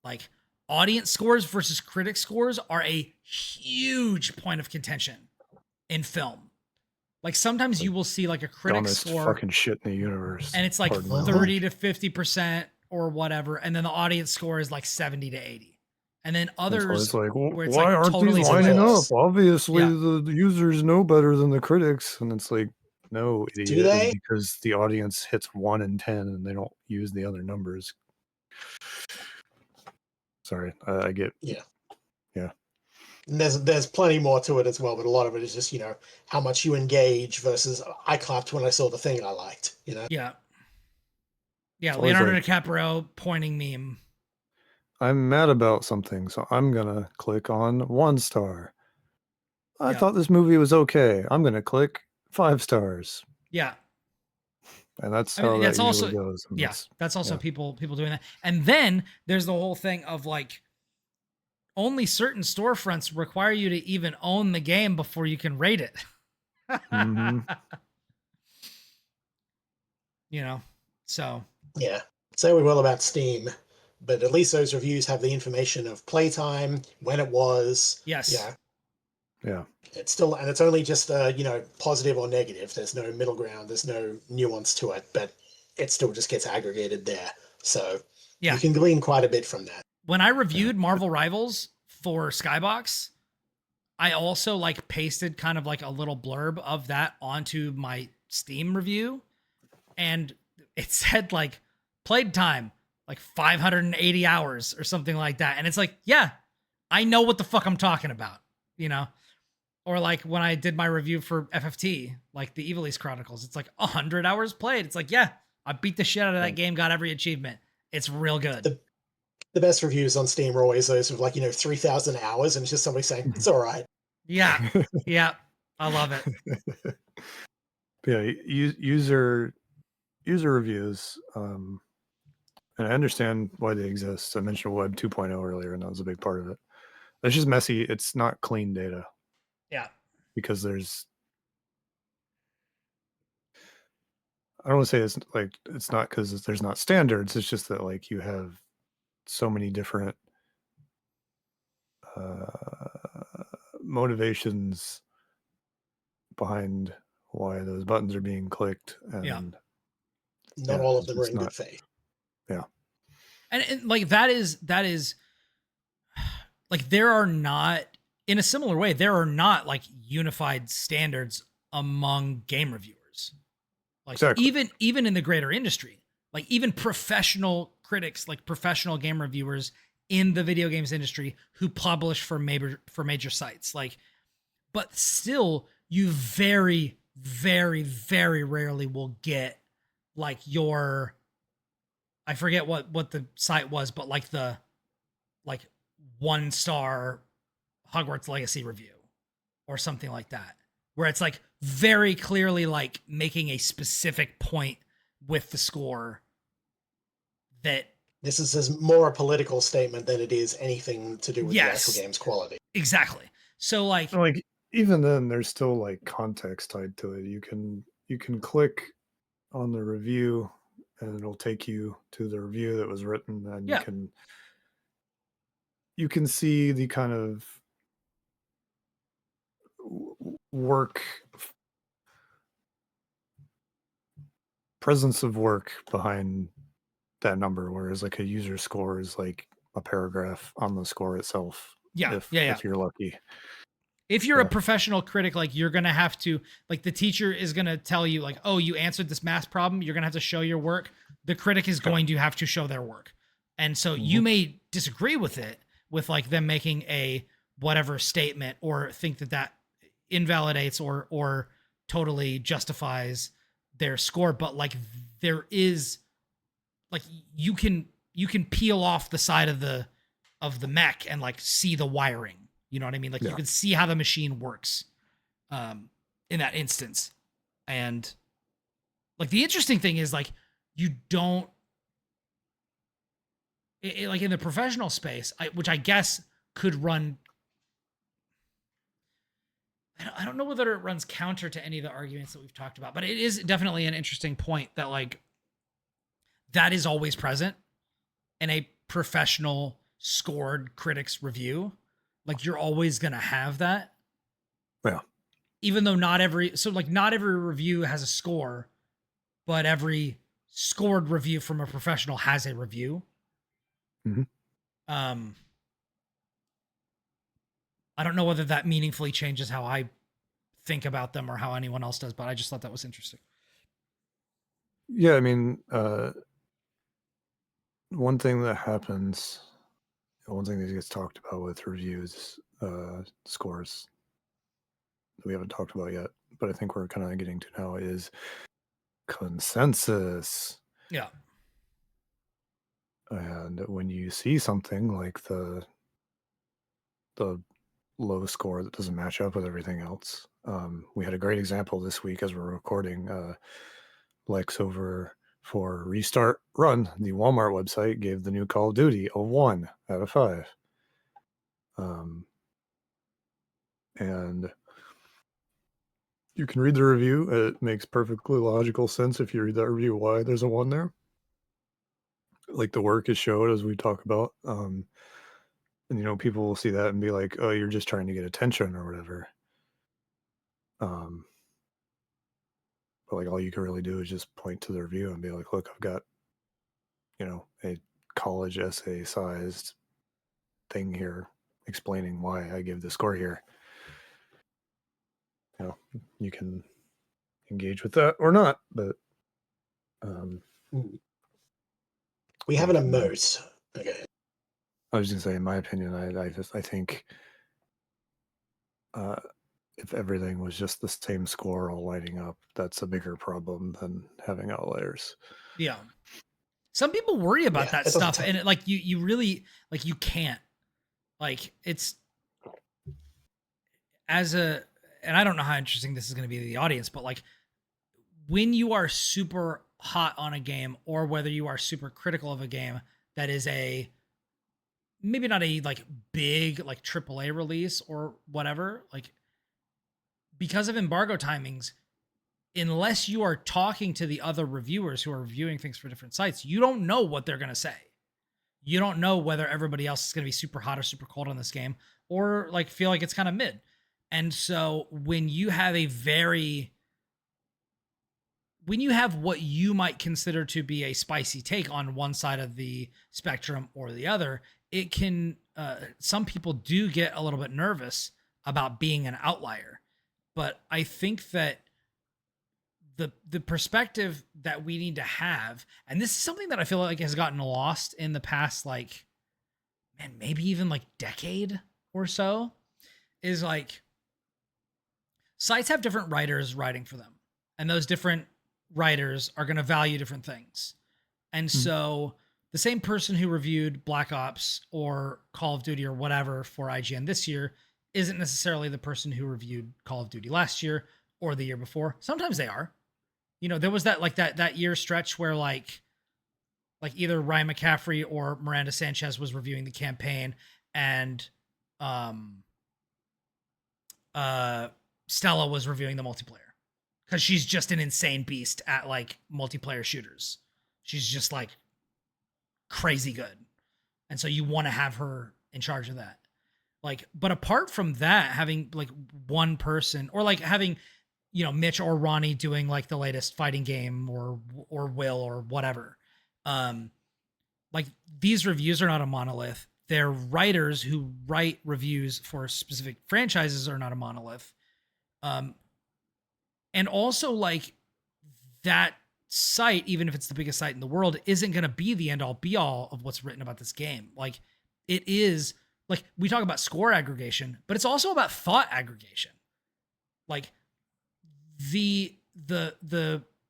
Like audience scores versus critic scores are a huge point of contention in film. Like sometimes you will see like a critic Dumbest score fucking shit in the universe. and it's like Pardon my 30 to 50% or whatever, and then the audience score is like 70 to 80. And then others it's like, where it's why like aren't totally these lining up? split. Obviously, Yeah. the users know better than the critics, and it's like, no, idiot. Do they? It's because the audience hits 1 in 10, and they don't use the other numbers. Sorry, I get. Yeah. Yeah. And there's plenty more to it as well, but a lot of it is just, how much you engage versus I clapped when I saw the thing I liked, Yeah. Yeah, It's always Leonardo like- DiCaprio pointing meme. I'm mad about something, so I'm gonna click on 1 star. I Yeah. thought this movie was okay. I'm gonna click 5 stars, Yeah. and that's I mean, how that that's usually also- goes. And Yeah, that's also yeah. people doing that. And then there's the whole thing of like only certain storefronts require you to even own the game before you can rate it. Mhm. So Yeah. Say we will about Steam, but at least those reviews have the information of playtime, when it was. yes. Yeah. Yeah. It's still, and it's only just, positive or negative. There's no middle ground. There's no nuance to it, but it still just gets aggregated there. So Yeah. you can glean quite a bit from that. When I reviewed Marvel Rivals for Skybox, I also like pasted kind of like a little blurb of that onto my Steam review, and it said like played time like 580 hours or something like that. And it's like, yeah, I know what the fuck I'm talking about, Or like when I did my review for FFT, like the Evil East Chronicles, it's like 100 hours played. It's like, yeah, I beat the shit out of that game, got every achievement. It's real good. The best reviews on Steam are always those of 3,000 hours, and it's just somebody saying it's all right. Yeah. Yeah. I love it. Yeah, user reviews, and I understand why they exist. I mentioned Web 2.0 earlier, and that was a big part of it. It's just messy. It's not clean data. Yeah. Because I don't want to say it's not because there's not standards. It's just that like you have so many different motivations behind why those buttons are being clicked, and Not Yeah, all of them are it's in good not- faith. And like that is like there are not, in a similar way, there are not like unified standards among game reviewers. Like Exactly. even in the greater industry, like even professional critics, like professional game reviewers in the video games industry who publish for major sites, like, but still you very, very, very rarely will get like your, I forget what the site was, but like the 1-star Hogwarts Legacy review or something like that, where it's like very clearly like making a specific point with the score that This is more a political statement than it is anything to do with Yes. the actual game's quality. exactly. So like, Like even then, there's still like context tied to it. You can click on the review, and it'll take you to the review that was written, and Yeah. you can see the kind of work, presence of work behind that number, whereas like a user score is like a paragraph on the score itself. Yeah, if yeah. if you're lucky. if you're a Yeah. professional critic, like you're going to have to, like the teacher is going to tell you like, oh, you answered this math problem. You're going to have to show your work. The critic is going to have to show their work. And so you may disagree with it, with like them making a whatever statement, or think that invalidates or totally justifies their score. But like there is like, you can peel off the side of the mech and like see the wiring. You know what I mean? Like you Yeah. can see how the machine works in that instance. And like the interesting thing is like you don't like in the professional space, which I guess could run. I don't know whether it runs counter to any of the arguments that we've talked about, but it is definitely an interesting point that like that is always present in a professional scored critics review. Like you're always going to have that. Yeah. Even though not every review has a score, but every scored review from a professional has a review. Mhm. I don't know whether that meaningfully changes how I think about them or how anyone else does, but I just thought that was interesting. Yeah, I mean, one thing that happens, one thing that gets talked about with reviews, scores that we haven't talked about yet, but I think we're kind of getting to now is consensus. Yeah. And when you see something like the low score that doesn't match up with everything else, we had a great example this week as we're recording. Lex over for Restart Run, the Walmart website, gave the new Call of Duty a 1 out of 5. And you can read the review. It makes perfectly logical sense if you read that review why there's a 1 there. Like the work is showed, as we talk about. And, people will see that and be like, oh, you're just trying to get attention or whatever. But like all you can really do is just point to the review and be like, look, I've got, a college essay sized thing here explaining why I give the score here. You can engage with that or not, but we have an emote. Okay. I was gonna say, in my opinion, I think if everything was just the same score all lighting up, that's a bigger problem than having outliers. Yeah. Some people worry about that stuff, and you really you can't. Like it's and I don't know how interesting this is going to be to the audience, but like when you are super hot on a game or whether you are super critical of a game that is maybe not a big AAA release or whatever, because of embargo timings, unless you are talking to the other reviewers who are reviewing things for different sites, you don't know what they're going to say. You don't know whether everybody else is going to be super hot or super cold on this game or feel like it's kind of mid. And so when you have what you might consider to be a spicy take on one side of the spectrum or the other, it can, some people do get a little bit nervous about being an outlier. But I think that the perspective that we need to have, and this is something that I feel like has gotten lost in the past, maybe even decade or so, is sites have different writers writing for them, and those different writers are going to value different things. And so the same person who reviewed Black Ops or Call of Duty or whatever for IGN this year isn't necessarily the person who reviewed Call of Duty last year or the year before. Sometimes they are. There was that year stretch where either Ryan McCaffrey or Miranda Sanchez was reviewing the campaign, and Stella was reviewing the multiplayer because she's just an insane beast at multiplayer shooters. She's just crazy good. And so you want to have her in charge of that. But apart from that, having one person or having, Mitch or Ronnie doing the latest fighting game or Will or whatever. These reviews are not a monolith. They're writers who write reviews for specific franchises are not a monolith. And also that site, even if it's the biggest site in the world, isn't going to be the end all be all of what's written about this game. It is we talk about score aggregation, but it's also about thought aggregation.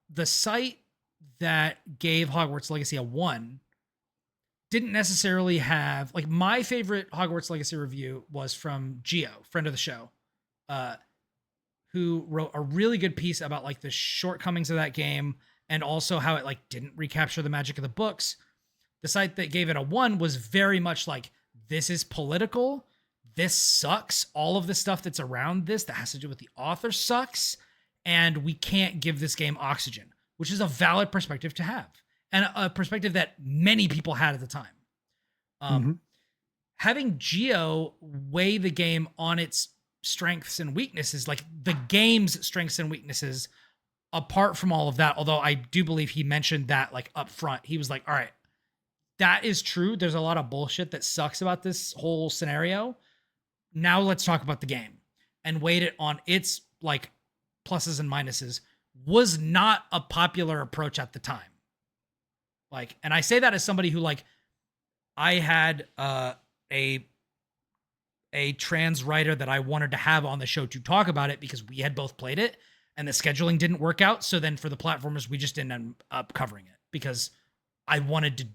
The site that gave Hogwarts Legacy a 1 didn't necessarily have my favorite Hogwarts Legacy review was from Gio, friend of the show, who wrote a really good piece about the shortcomings of that game and also how it didn't recapture the magic of the books. The site that gave it a 1 was very much this is political. This sucks. All of the stuff that's around this that has to do with the author sucks. And we can't give this game oxygen, which is a valid perspective to have. And a perspective that many people had at the time. having Geo weigh the game on its strengths and weaknesses, like the game's strengths and weaknesses, apart from all of that, although I do believe he mentioned that like up front, he was like, all right, that is true. There's a lot of bullshit that sucks about this whole scenario. Now let's talk about the game, and weighed it on its like pluses and minuses, was not a popular approach at the time. Like, and I say that as somebody who like, I had a trans writer that I wanted to have on the show to talk about it because we had both played it and the scheduling didn't work out. So then for the platformers, we just didn't end up covering it because I wanted to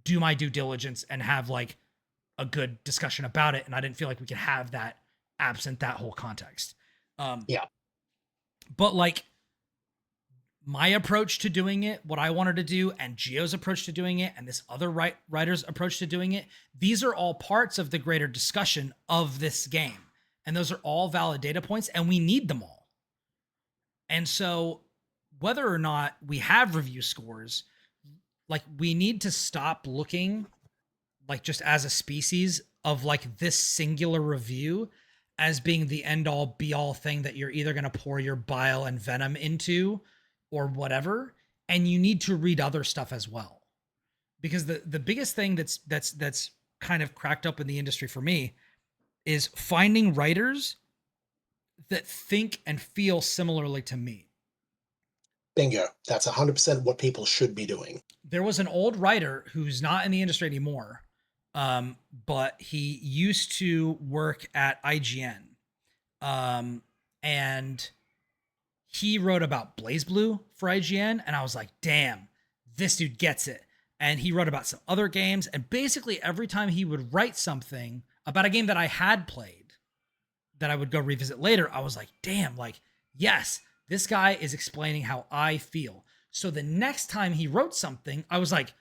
do my due diligence and have like a good discussion about it. And I didn't feel like we could have that absent that whole context. Yeah. But like my approach to doing it, what I wanted to do, and Geo's approach to doing it, and this other writer's approach to doing it, these are all parts of the greater discussion of this game. And those are all valid data points, and we need them all. And so whether or not we have review scores, like we need to stop looking like just as a species of like this singular review as being the end all be all thing that you're either going to pour your bile and venom into or whatever. And you need to read other stuff as well. Because the biggest thing that's kind of cracked up in the industry for me is finding writers that think and feel similarly to me. Bingo. That's 100% what people should be doing. There was an old writer who's not in the industry anymore, but he used to work at IGN. And he wrote about BlazBlue for IGN, and I was like, damn, this dude gets it. And he wrote about some other games, and basically every time he would write something about a game that I had played that I would go revisit later, I was like, damn, like, yes, this guy is explaining how I feel. So the next time he wrote something, I was like,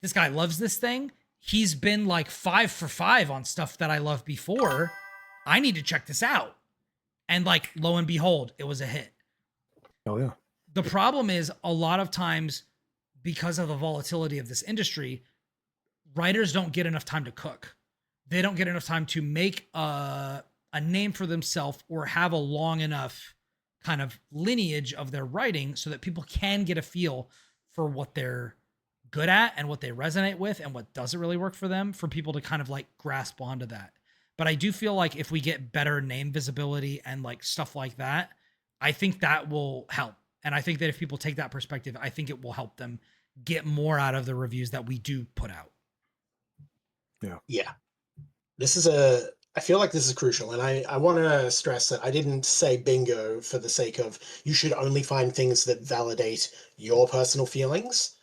this guy loves this thing. He's been like 5 for 5 on stuff that I loved before. I need to check this out. And like, lo and behold, it was a hit. Oh, yeah. The problem is a lot of times, because of the volatility of this industry, writers don't get enough time to cook. They don't get enough time to make a name for themselves or have a long enough kind of lineage of their writing so that people can get a feel for what they're good at and what they resonate with and what doesn't really work for them, for people to kind of like grasp onto that. But I do feel like if we get better name visibility and like stuff like that, I think that will help. And I think that if people take that perspective, I think it will help them get more out of the reviews that we do put out. Yeah. Yeah. I feel like this is crucial. And I want to stress that I didn't say bingo for the sake of you should only find things that validate your personal feelings.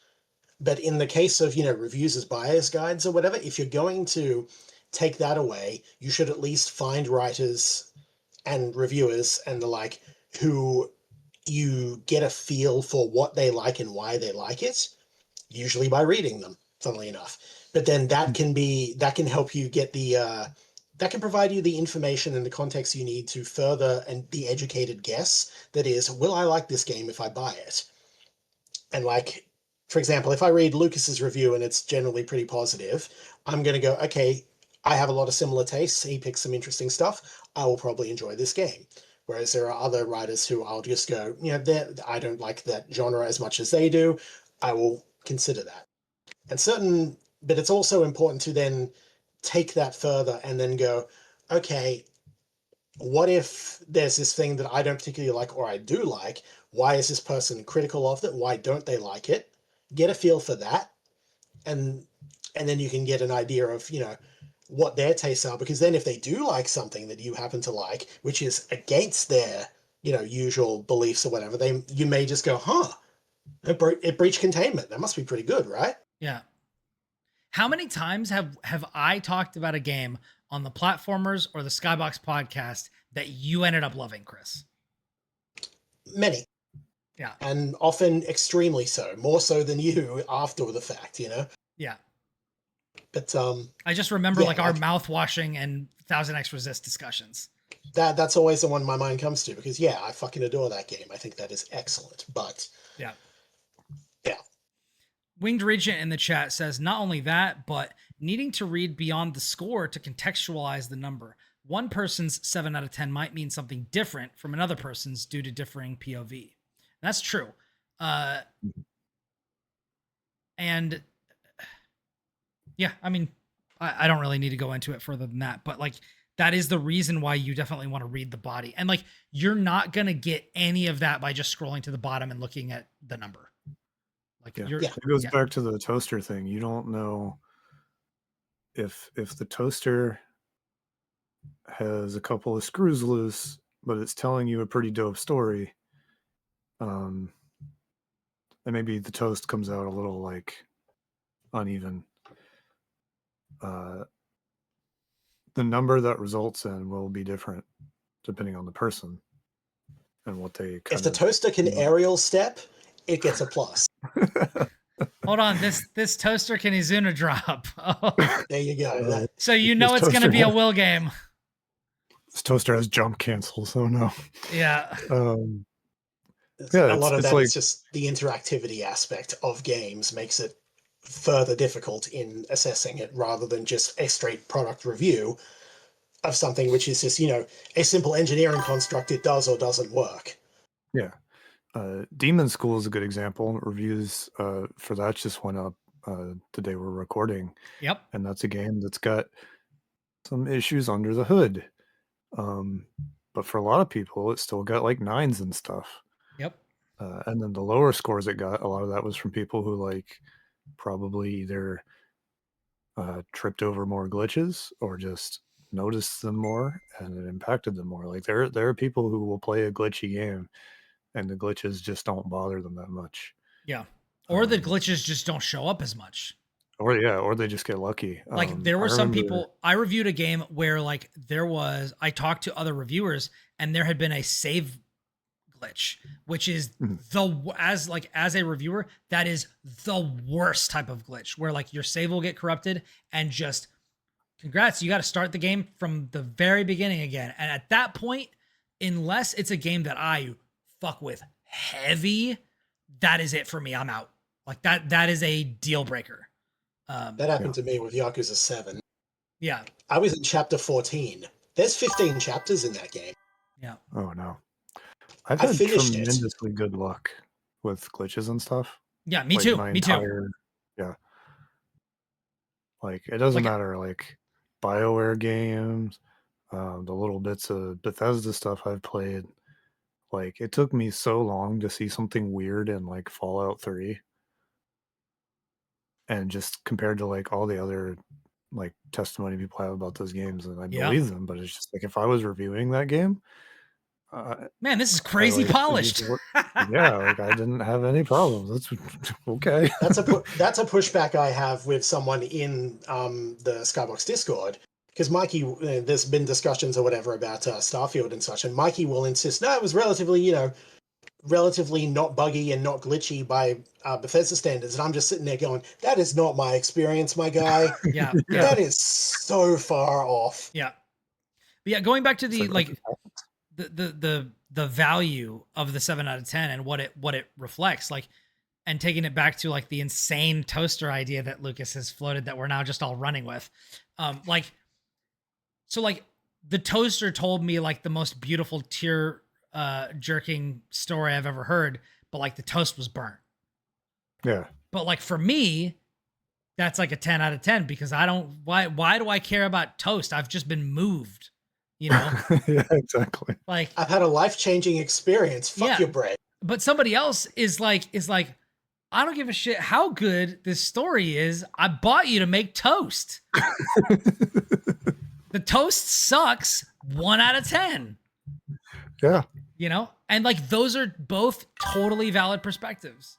But in the case of, reviews as buyer's guides or whatever, if you're going to take that away, you should at least find writers and reviewers and the like who you get a feel for what they like and why they like it, usually by reading them, funnily enough. But then that can help you get that can provide you the information and the context you need to further and the educated guess that is, will I like this game if I buy it? And like, for example, if I read Lucas's review and it's generally pretty positive, I'm going to go, okay, I have a lot of similar tastes. He picks some interesting stuff. I will probably enjoy this game. Whereas there are other writers who I'll just go, I don't like that genre as much as they do. I will consider that. But it's also important to then take that further and then go, okay, what if there's this thing that I don't particularly like or I do like? Why is this person critical of it? Why don't they like it? Get a feel for that. And then you can get an idea of, what their tastes are, because then if they do like something that you happen to like, which is against their, usual beliefs or whatever, you may just go, it breached containment. That must be pretty good, right? Yeah. How many times have I talked about a game on the Platformers or the Skybox podcast that you ended up loving, Chris? Many. Yeah. And often extremely so, more so than you after the fact, Yeah. But I just remember our mouth washing and 1000X resist discussions. That's always the one my mind comes to, because I fucking adore that game. I think that is excellent. But yeah. Winged Regent in the chat says, not only that, but needing to read beyond the score to contextualize the number. One person's 7 out of 10 might mean something different from another person's due to differing POV. And that's true. And yeah, I mean, I don't really need to go into it further than that, but like, that is the reason why you definitely want to read the body. And like, you're not going to get any of that by just scrolling to the bottom and looking at the number. Like, it goes back to the toaster thing. You don't know if the toaster has a couple of screws loose, but it's telling you a pretty dope story. And maybe the toast comes out a little like uneven. The number that results in will be different depending on the person and what they if the toaster can aerial step, it gets a plus. Hold on, this toaster can Izuna drop. Oh. There you go. So you know it's going to be a will game. This toaster has jump cancel, so no. Yeah. A lot of that is just the interactivity aspect of games makes it further difficult in assessing it rather than just a straight product review of something which is just, a simple engineering construct. It does or doesn't work. Yeah. Demon School is a good example. Reviews for that just went up the day we're recording. Yep. And that's a game that's got some issues under the hood. But for a lot of people, it still got like 9s and stuff. Yep. And then the lower scores it got, a lot of that was from people who like probably either tripped over more glitches or just noticed them more and it impacted them more. Like there are people who will play a glitchy game and the glitches just don't bother them that much. Yeah. Or the glitches just don't show up as much. Or they just get lucky. Like there were some people, I reviewed a game where like I talked to other reviewers and there had been a save glitch, which is as a reviewer, that is the worst type of glitch where like your save will get corrupted and just congrats, you got to start the game from the very beginning again. And at that point, unless it's a game that I fuck with heavy, that is it for me. I'm out. Like that is a deal breaker. That happened to me with Yakuza 7. Yeah. I was in chapter 14. There's 15 chapters in that game. Yeah. Oh no. I've had tremendously good luck with glitches and stuff. Yeah, me too. Me too. Yeah. Like it doesn't matter like BioWare games, the little bits of Bethesda stuff I've played. Like it took me so long to see something weird in like Fallout 3. And just compared to like all the other like testimony people have about those games, and I believe them, but it's just like if I was reviewing that game, man, this is crazy polished. Yeah, like I didn't have any problems. That's okay. That's a pushback I have with someone in the Skybox Discord, because Mikey, there's been discussions or whatever about Starfield and such, and Mikey will insist, no, it was relatively not buggy and not glitchy by Bethesda standards. And I'm just sitting there going, that is not my experience, my guy. Yeah. That is so far off. Yeah. But yeah, going back to the the value of the 7 out of 10 and what it reflects, like, and taking it back to like the insane toaster idea that Lucas has floated that we're now just all running with. So the toaster told me like the most beautiful tear jerking story I've ever heard, but like the toast was burnt. Yeah. But like for me, that's like a 10 out of 10 because why do I care about toast? I've just been moved, Yeah, exactly. Like I've had a life-changing experience. Fuck your brain. But somebody else is like, I don't give a shit how good this story is. I bought you to make toast. The toast sucks 1 out of 10. Yeah. And like those are both totally valid perspectives.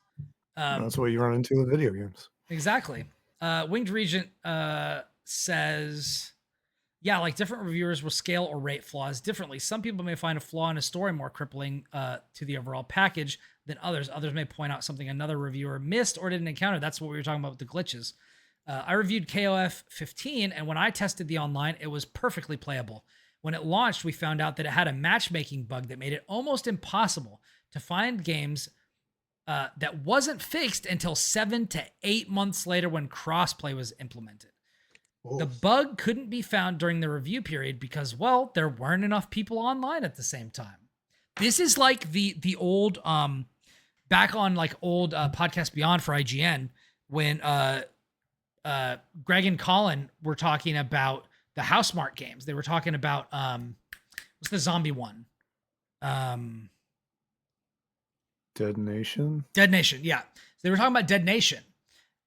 That's what you run into with video games. Exactly. Winged Regent says, yeah, like different reviewers will scale or rate flaws differently. Some people may find a flaw in a story more crippling to the overall package than others. Others may point out something another reviewer missed or didn't encounter. That's what we were talking about with the glitches. I reviewed KOF 15, and when I tested the online, it was perfectly playable. When it launched, we found out that it had a matchmaking bug that made it almost impossible to find games that wasn't fixed until 7 to 8 months later when crossplay was implemented. Oof. The bug couldn't be found during the review period because, well, there weren't enough people online at the same time. This is like the old back on like old Podcast Beyond for IGN when Greg and Colin were talking about the Housemarque games. They were talking about what's the zombie one? Dead Nation. Dead Nation, yeah. So they were talking about Dead Nation,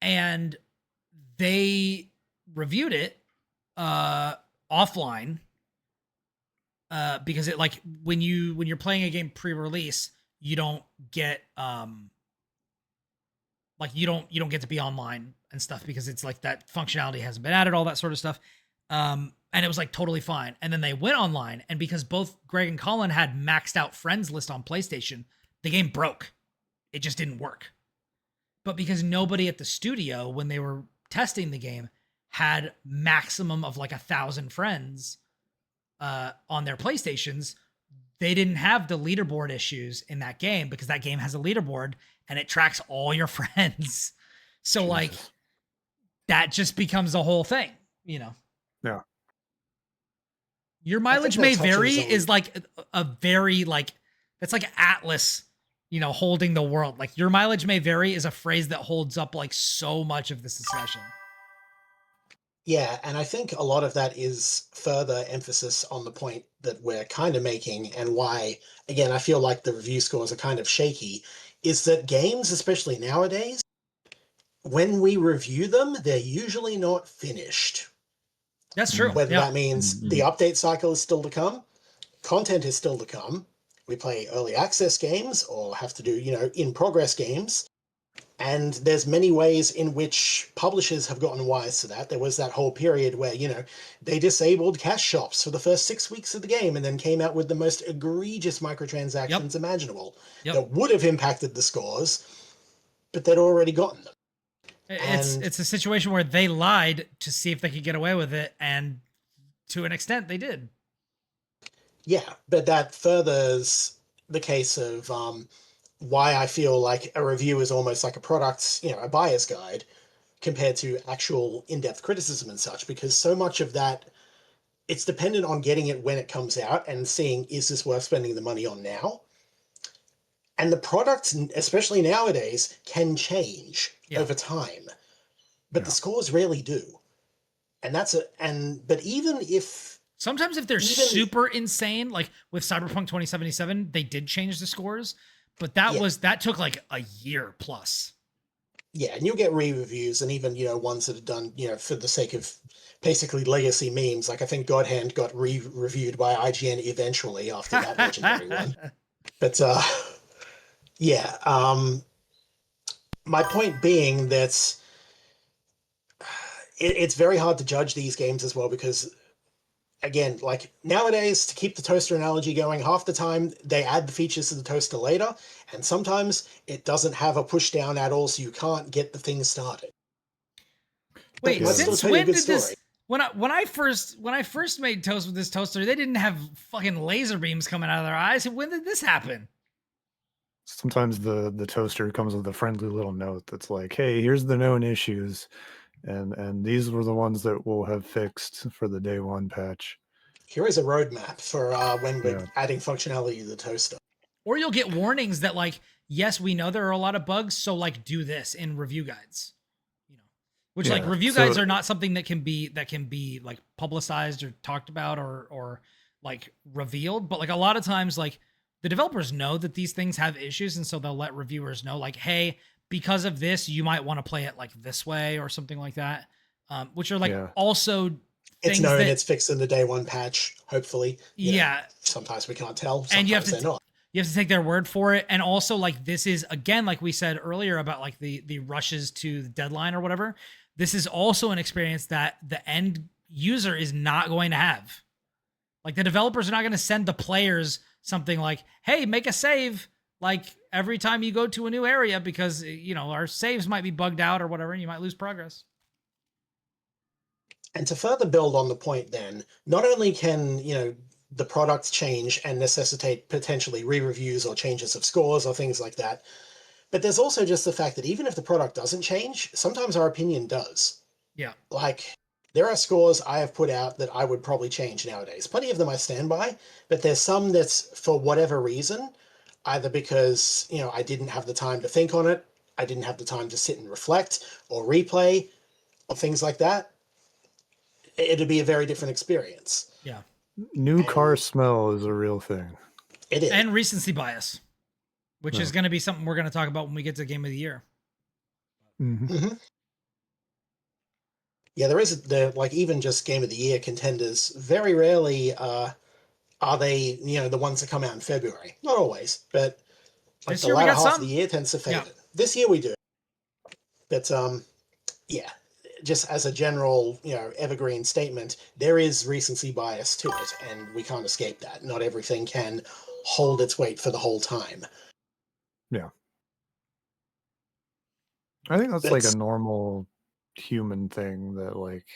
and they reviewed it offline because it like when you're playing a game pre-release, you don't get like you don't get to be online and stuff because it's like that functionality hasn't been added, all that sort of stuff. And it was like totally fine. And then they went online, and because both Greg and Colin had maxed out friends list on PlayStation, the game broke. It just didn't work. But because nobody at the studio, when they were testing the game, had maximum of like 1,000 friends on their PlayStations, they didn't have the leaderboard issues in that game because that game has a leaderboard and it tracks all your friends. So Jesus. like that just becomes a whole thing, you know? Yeah. Your mileage that may touches vary on- is like a very like, that's like Atlas, you know, holding the world. Like your mileage may vary is a phrase that holds up like so much of this discussion. Yeah, and I think a lot of that is further emphasis on the point that we're kind of making, and why, again, I feel like the review scores are kind of shaky, is that games, especially nowadays, when we review them, they're usually not finished. That's true. Whether Yeah. that means the update cycle is still to come, content is still to come, we play early access games or have to do, in-progress games. And there's many ways in which publishers have gotten wise to that. There was that whole period where, they disabled cash shops for the first 6 weeks of the game and then came out with the most egregious microtransactions imaginable that would have impacted the scores, but they'd already gotten them. It's a situation where they lied to see if they could get away with it, and to an extent they did. Yeah, but that furthers the case of why I feel like a review is almost like a product, a buyer's guide compared to actual in-depth criticism and such, because so much of that, it's dependent on getting it when it comes out and seeing, is this worth spending the money on now? And the products, especially nowadays, can change over time, but the scores rarely do. And but even if... Sometimes if they're super insane, like with Cyberpunk 2077, they did change the scores, but that took like a year plus. Yeah, and you'll get re-reviews, and even, ones that are done, for the sake of basically legacy memes. Like I think God Hand got re-reviewed by IGN eventually after that legendary one. But my point being that it's very hard to judge these games as well, because again, like nowadays, to keep the toaster analogy going, half the time they add the features to the toaster later, and sometimes it doesn't have a push down at all, so you can't get the thing started. Wait, since when did this? When I first made toast with this toaster, they didn't have fucking laser beams coming out of their eyes. When did this happen? Sometimes the toaster comes with a friendly little note that's like, "Hey, here's the known issues, and these were the ones that we'll have fixed for the day one patch." Here is a roadmap for when we're adding functionality to the toaster. Or you'll get warnings that like, yes, we know there are a lot of bugs, so like do this in review guides. Which like review guides are not something that can be like publicized or talked about or like revealed, but like a lot of times like the developers know that these things have issues, and so they'll let reviewers know like, hey, because of this, you might want to play it like this way or something like that. Which are like also it's known it's fixed in the day one patch, hopefully. Sometimes we can't tell. Sometimes and you have to they're not. You have to take their word for it. And also like this is again, like we said earlier about like the rushes to the deadline or whatever. This is also an experience that the end user is not going to have. Like the developers are not going to send the players something like, hey, make a save like every time you go to a new area because, our saves might be bugged out or whatever, and you might lose progress. And to further build on the point then, not only can, the products change and necessitate potentially re-reviews or changes of scores or things like that, But there's also just the fact that even if the product doesn't change, sometimes our opinion does. Yeah. Like, there are scores I have put out that I would probably change nowadays. Plenty of them I stand by, but there's some that's for whatever reason, either because, I didn't have the time to think on it, I didn't have the time to sit and reflect or replay or things like that. It'd be a very different experience. Yeah. New car And smell is a real thing. it is. And recency bias, which Yeah. is going to be something we're going to talk about when we get to Game of the Year. Mm-hmm. Yeah, there is like even just Game of the Year contenders. Very rarely are they the ones that come out in February. Not always, but like This the year we latter got half some. of the year tends to favor Yeah. it. This year we do, but yeah, just as a general evergreen statement, there is recency bias to it, and we can't escape that. Not everything can hold its weight for the whole time. Yeah. I think that's like a That's normal human thing that like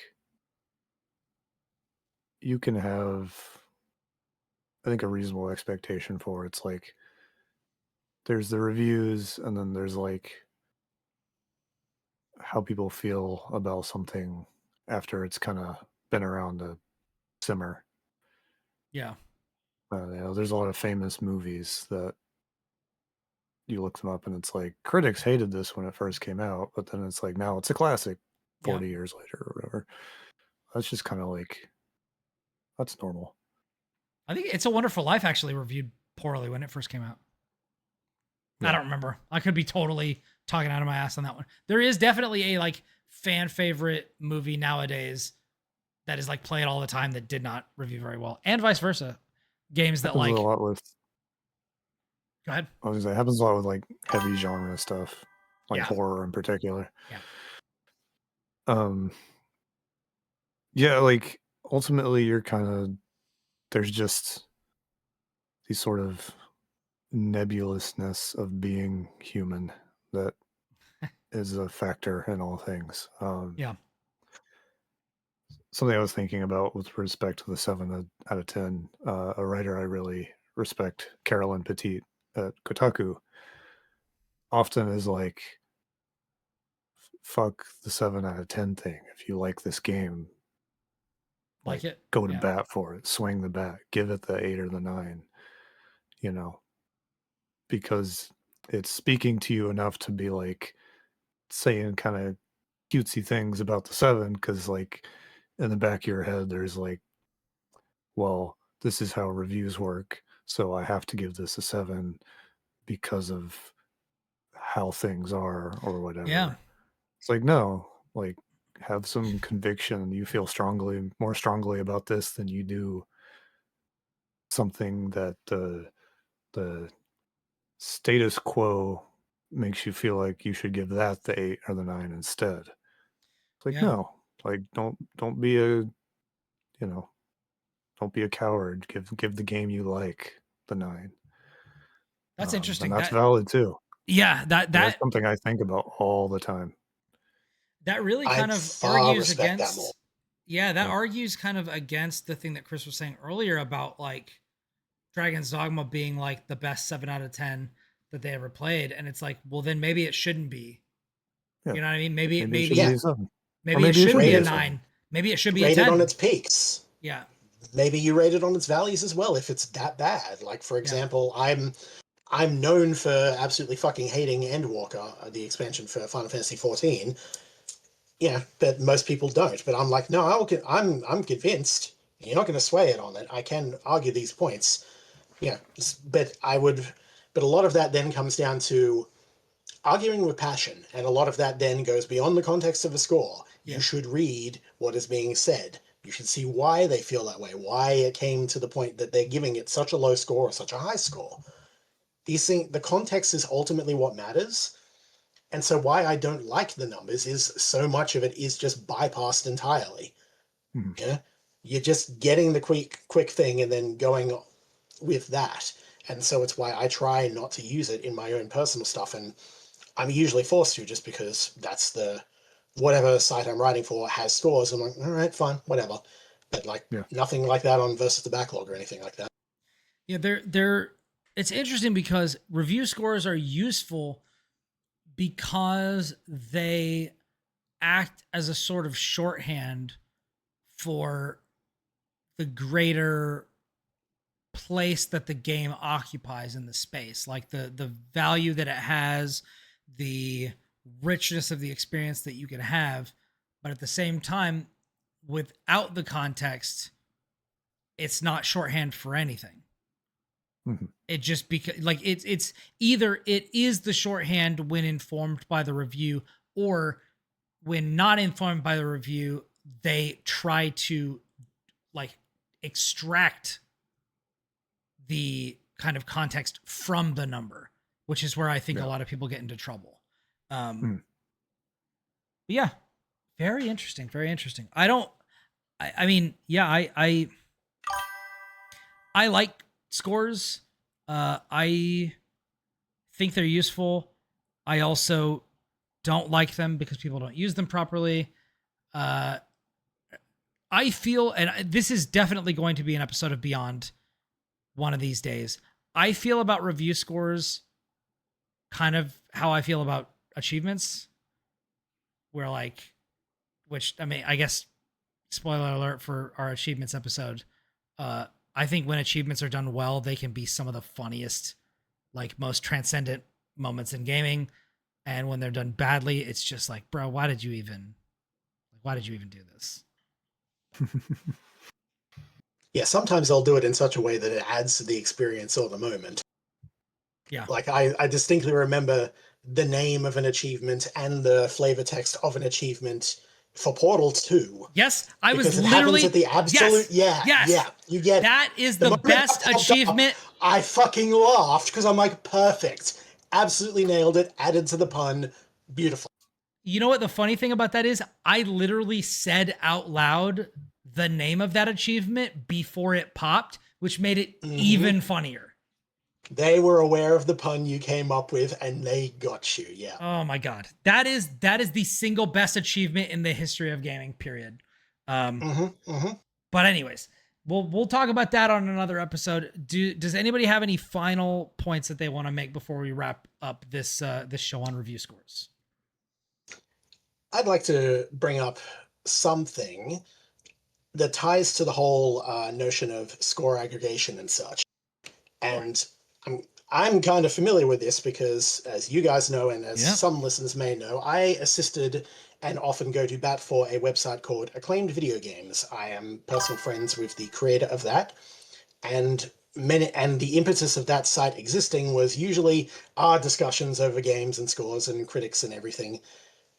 you can have, I think, a reasonable expectation for. It's like there's the reviews and then there's like how people feel about something after it's kind of been around to simmer. Yeah. There's a lot of famous movies that you look them up and it's like critics hated this when it first came out, but then it's like now it's a classic 40 years later or whatever. That's just kind of like, that's normal. I think It's a Wonderful Life actually reviewed poorly when it first came out. Yeah. I don't remember. I could be totally talking out of my ass on that one. There is definitely a like fan favorite movie nowadays that is like played all the time that did not review very well, and vice versa. Games that Happens like. a lot with, Go ahead. I was gonna say, it happens a lot with like heavy genre stuff, like Yeah. horror in particular. Yeah. Yeah, like ultimately you're kind of, there's just these sort of nebulousness of being human that is a factor in all things. Yeah. Something I was thinking about with respect to the 7 out of 10, a writer I really respect, Carolyn Petit at Kotaku, often is like, fuck the 7 out of 10 thing. If you like this game, Like it. go to Yeah. bat for it, swing the bat, give it the 8 or the 9, because it's speaking to you enough to be like saying kind of cutesy things about the 7, because like in the back of your head there's like, well, this is how reviews work, so I have to give this a 7 because of how things are or whatever. Yeah. It's like, no, like have some conviction. You feel more strongly about this than you do something that the status quo makes you feel like you should give that the 8 or the 9 instead. It's like, Yeah. no, like don't be a, don't be a coward. Give the game you like the 9. That's interesting. And that's valid too. Yeah, That's something I think about all the time. That really kind I of far argues respect that against. more. Yeah, that argues kind of against the thing that Chris was saying earlier about like Dragon's Dogma being like the best 7 out of 10 that they ever played, and it's like, well, then maybe it shouldn't be. Yeah. You know what I mean? Maybe it should be a 7. Maybe it should be a 9. Maybe it should be a 10. Rated on its peaks. Yeah. Maybe you rate it on its values as well if it's that bad. Like, for example, I'm known for absolutely fucking hating Endwalker, the expansion for Final Fantasy XIV. Yeah, but most people don't. But I'm like, no, I'm convinced. You're not going to sway it on it. I can argue these points. Yeah, but but a lot of that then comes down to arguing with passion, and a lot of that then goes beyond the context of a score. Yeah. You should read what is being said. You should see why they feel that way, why it came to the point that they're giving it such a low score or such a high score. These things, the context is ultimately what matters. And so why I don't like the numbers is so much of it is just bypassed entirely. Mm-hmm. Yeah, you're just getting the quick thing and then going with that. And so it's why I try not to use it in my own personal stuff, and I'm usually forced to just because that's whatever site I'm writing for has scores. I'm like, all right, fine, whatever. But like nothing like that on Versus the Backlog or anything like that. Yeah, it's interesting because review scores are useful because they act as a sort of shorthand for the greater place that the game occupies in the space, like the value that it has, the richness of the experience that you can have, but at the same time, without the context, it's not shorthand for anything. Mm-hmm. It just because like it's either it is the shorthand when informed by the review, or when not informed by the review, they try to like extract the kind of context from the number, which is where I think a lot of people get into trouble. But yeah, very interesting. Very interesting. I mean, yeah, I like scores. I think they're useful. I also don't like them because people don't use them properly. I feel, and this is definitely going to be an episode of Beyond one of these days. I feel about review scores kind of how I feel about achievements, where like, which, I mean, I guess spoiler alert for our achievements episode. I think when achievements are done well, they can be some of the funniest, like most transcendent moments in gaming. And when they're done badly, it's just like, bro, why did you even do this? Yeah, sometimes they'll do it in such a way that it adds to the experience or the moment. Yeah. Like I distinctly remember the name of an achievement and the flavor text of an achievement for Portal 2. Yes, I was because it literally happens at the absolute yes. You get that is the the moment best that popped achievement. up, I fucking laughed because I'm like, perfect, absolutely nailed it, added to the pun, beautiful. You know what the funny thing about that is? I literally said out loud the name of that achievement before it popped, which made it even funnier. They were aware of the pun you came up with, and they got you. Yeah. Oh my god, that is the single best achievement in the history of gaming. Period. But anyways, we'll talk about that on another episode. Does anybody have any final points that they want to make before we wrap up this show on review scores? I'd like to bring up something that ties to the whole notion of score aggregation and such. And I'm kind of familiar with this because, as you guys know, and as some listeners may know, I assisted and often go to bat for a website called Acclaimed Video Games. I am personal friends with the creator of that, and the impetus of that site existing was usually our discussions over games and scores and critics and everything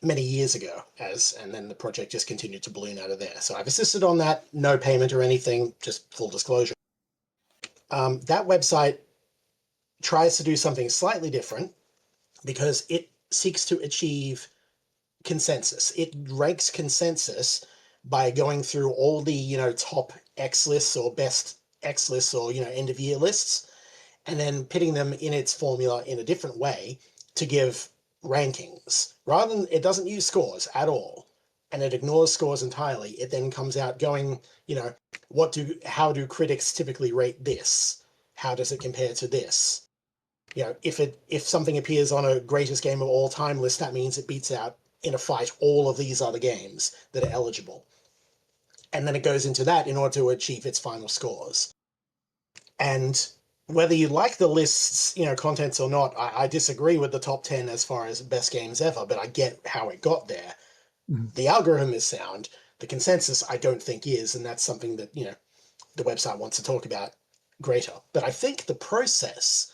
many years ago, and then the project just continued to balloon out of there. So I've assisted on that, no payment or anything, just full disclosure. That website tries to do something slightly different because it seeks to achieve consensus. It ranks consensus by going through all the, top X lists or best X lists or, end of year lists, and then pitting them in its formula in a different way to give rankings. Rather than, it doesn't use scores at all, and it ignores scores entirely. It then comes out going, how do critics typically rate this? How does it compare to this? If something appears on a greatest game of all time list, that means it beats out in a fight all of these other games that are eligible. And then it goes into that in order to achieve its final scores. And whether you like the list's, contents or not, I disagree with the top 10 as far as best games ever, but I get how it got there. The algorithm is sound. The consensus, I don't think is, and that's something that, the website wants to talk about greater. But I think the process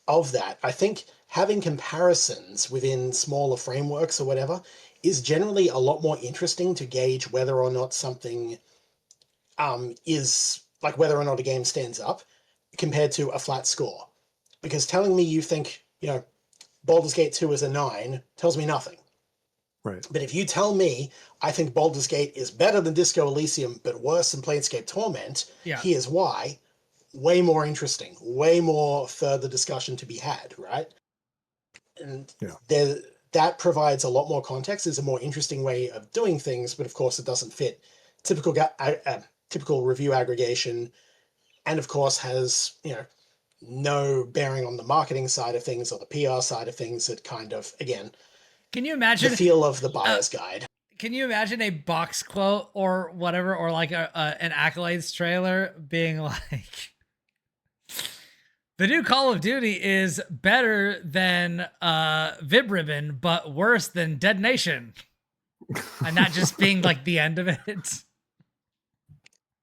of that, I think having comparisons within smaller frameworks or whatever is generally a lot more interesting to gauge whether or not something is, like whether or not a game stands up compared to a flat score. Because telling me you think, Baldur's Gate 2 is a 9 tells me nothing. Right. But if you tell me I think Baldur's Gate is better than Disco Elysium but worse than Planescape Torment, here's why. Way more interesting, way more further discussion to be had, right? And that provides a lot more context. It's a more interesting way of doing things, but of course it doesn't fit typical review aggregation, and of course has no bearing on the marketing side of things or the PR side of things. It kind of, again, Can you the imagine feel of the buyer's guide. Can you imagine a box quote or whatever, or like an Accolades trailer being like, the new Call of Duty is better than Vib-Ribbon, but worse than Dead Nation. And that just being like the end of it.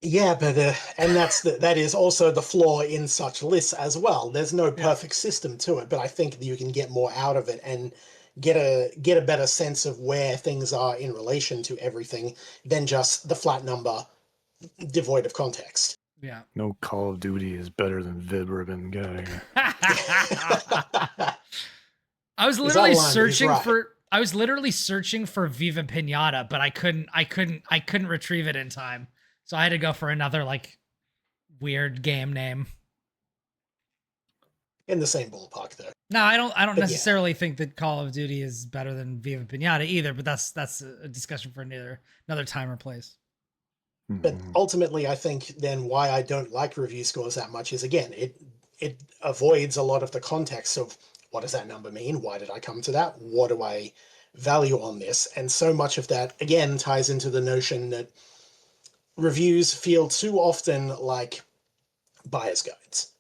Yeah, but and that is also the flaw in such lists as well. There's no perfect system to it, but I think that you can get more out of it and get a better sense of where things are in relation to everything than just the flat number devoid of context. Yeah. No Call of Duty is better than Vib-Ribbon. Get out of here. I was literally searching for Viva Pinata, but I couldn't retrieve it in time. So I had to go for another like weird game name. In the same ballpark, though. No, I don't necessarily think that Call of Duty is better than Viva Pinata either, but that's a discussion for another time or place. But ultimately, I think then why I don't like review scores that much is, again, it avoids a lot of the context of what does that number mean? Why did I come to that? What do I value on this? And so much of that, again, ties into the notion that reviews feel too often like buyer's guides.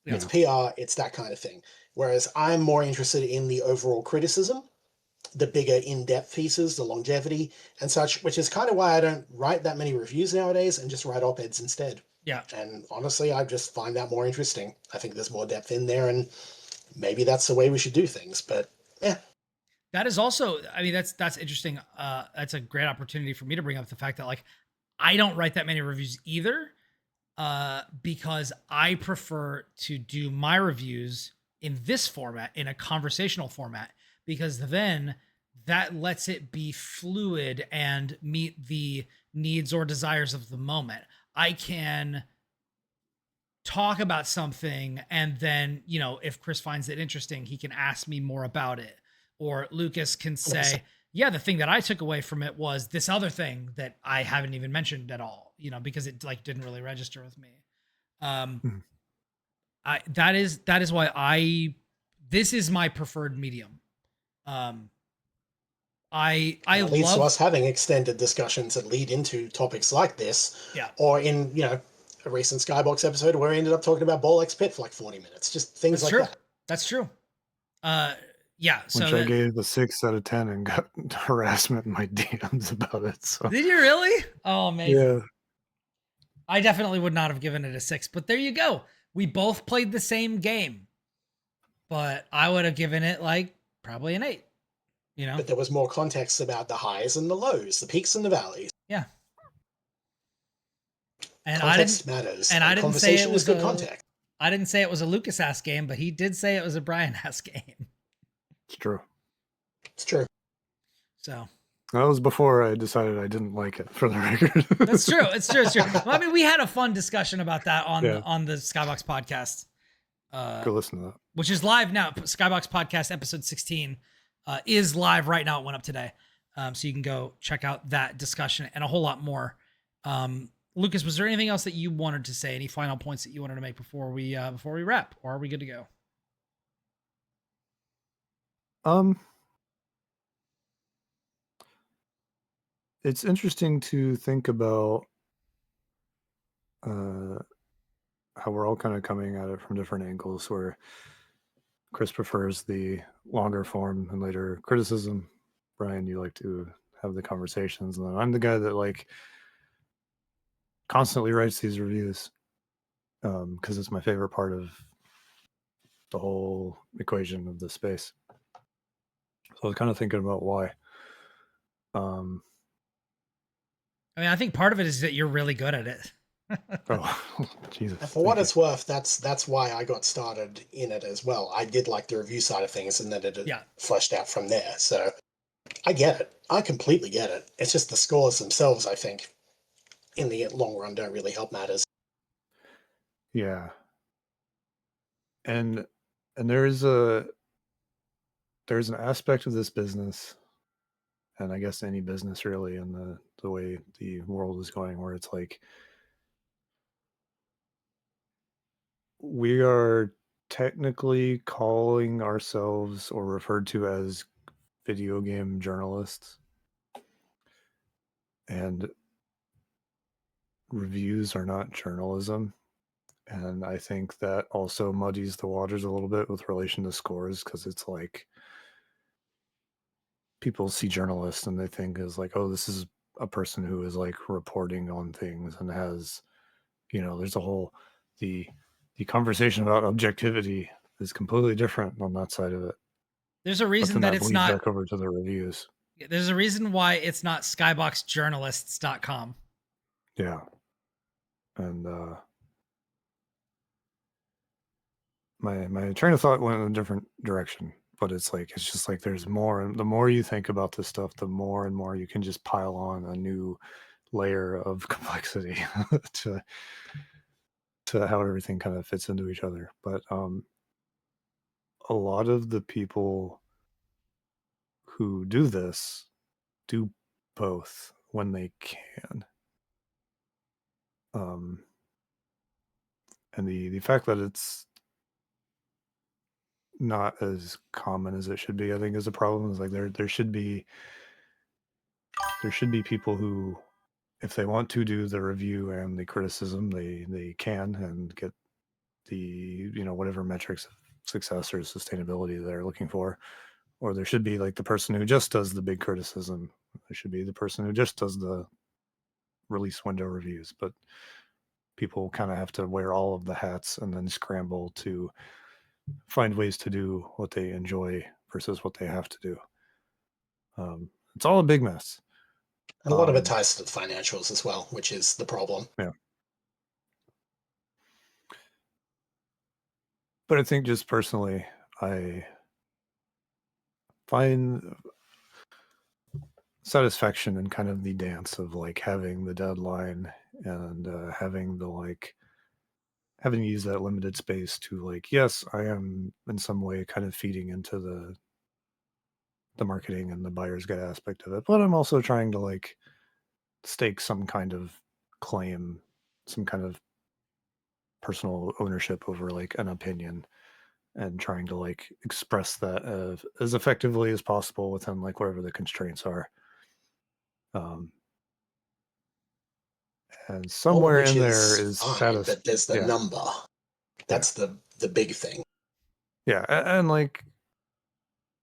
Yeah. It's PR, it's that kind of thing. Whereas I'm more interested in the overall criticism, the bigger in-depth pieces, the longevity and such, which is kind of why I don't write that many reviews nowadays and just write op-eds instead. Yeah. And honestly, I just find that more interesting. I think there's more depth in there, and maybe that's the way we should do things, but yeah. That is also, I mean, that's interesting. That's a great opportunity for me to bring up the fact that like, I don't write that many reviews either, because I prefer to do my reviews in this format, in a conversational format, because then that lets it be fluid and meet the needs or desires of the moment. I can talk about something, and then, you know, if Chris finds it interesting, he can ask me more about it. Or Lucas can say, yeah, the thing that I took away from it was this other thing that I haven't even mentioned at all, you know, because it like didn't really register with me. That is why this is my preferred medium. I leads love to us having extended discussions that lead into topics like this. Yeah. Or in, you know, a recent Skybox episode where we ended up talking about Ball X Pit for like 40 minutes. Just things like that. That's true. Yeah. So which I gave a 6 out of 10 and got harassment in my DMs about it. So did you really? Oh, amazing. Yeah. I definitely would not have given it a 6, but there you go. We both played the same game, but I would have given it like probably an 8. You know, but there was more context about the highs and the lows, the peaks and the valleys. Yeah. And context matters. And I didn't say it was good context. I didn't say it was a Lucas-ass game, but he did say it was a Brian-ass game. It's true. It's true. So that was before I decided I didn't like it, for the record. That's true. It's true. Well, I mean, we had a fun discussion about that on the Skybox podcast. Go listen to that. Which is live now. Skybox podcast episode 16 is live right now. It went up today. So you can go check out that discussion and a whole lot more. Lucas, was there anything else that you wanted to say? Any final points that you wanted to make before we wrap, or are we good to go? It's interesting to think about how we're all kind of coming at it from different angles, where Chris prefers the longer form and later criticism. Brian, you like to have the conversations, and then I'm the guy that like constantly writes these reviews because it's my favorite part of the whole equation of the space. So I was kind of thinking about why. I mean, I think part of it is that you're really good at it. Oh, Jesus. And for what it's worth, that's why I got started in it as well. I did like the review side of things, and then it fleshed out from there. So I get it. I completely get it. It's just the scores themselves, I think, in the long run, don't really help matters. Yeah. And there's an aspect of this business, and I guess any business really, in the way the world is going, where it's like we are technically calling ourselves or referred to as video game journalists, and reviews are not journalism. And I think that also muddies the waters a little bit with relation to scores, because it's like people see journalists and they think is like, oh, this is a person who is like reporting on things and has, there's a whole the conversation about objectivity is completely different on that side of it. There's a But reason then that that it's bleeds not. back over to the reviews. There's a reason why it's not skyboxjournalists.com. Yeah. And my train of thought went in a different direction, but it's just like there's more, and the more you think about this stuff, the more and more you can just pile on a new layer of complexity to how everything kind of fits into each other. But a lot of the people who do this do both when they can. And the fact that it's not as common as it should be, I think, is a problem. Is like there should be people who, if they want to do the review and the criticism, they can and get the whatever metrics of success or sustainability they're looking for. Or there should be like the person who just does the big criticism. There should be the person who just does the release window reviews. But people kind of have to wear all of the hats and then scramble to find ways to do what they enjoy versus what they have to do. It's all a big mess. And a lot of it ties to the financials as well, which is the problem. Yeah. But I think just personally, I find satisfaction in kind of the dance of like having the deadline and having to use that limited space to like, yes, I am in some way kind of feeding into the marketing and the buyer's guide aspect of it, but I'm also trying to like stake some kind of claim, some kind of personal ownership over like an opinion, and trying to like express that as effectively as possible within like wherever the constraints are. And somewhere in there is fine, but there's the number. That's the big thing. Yeah, and like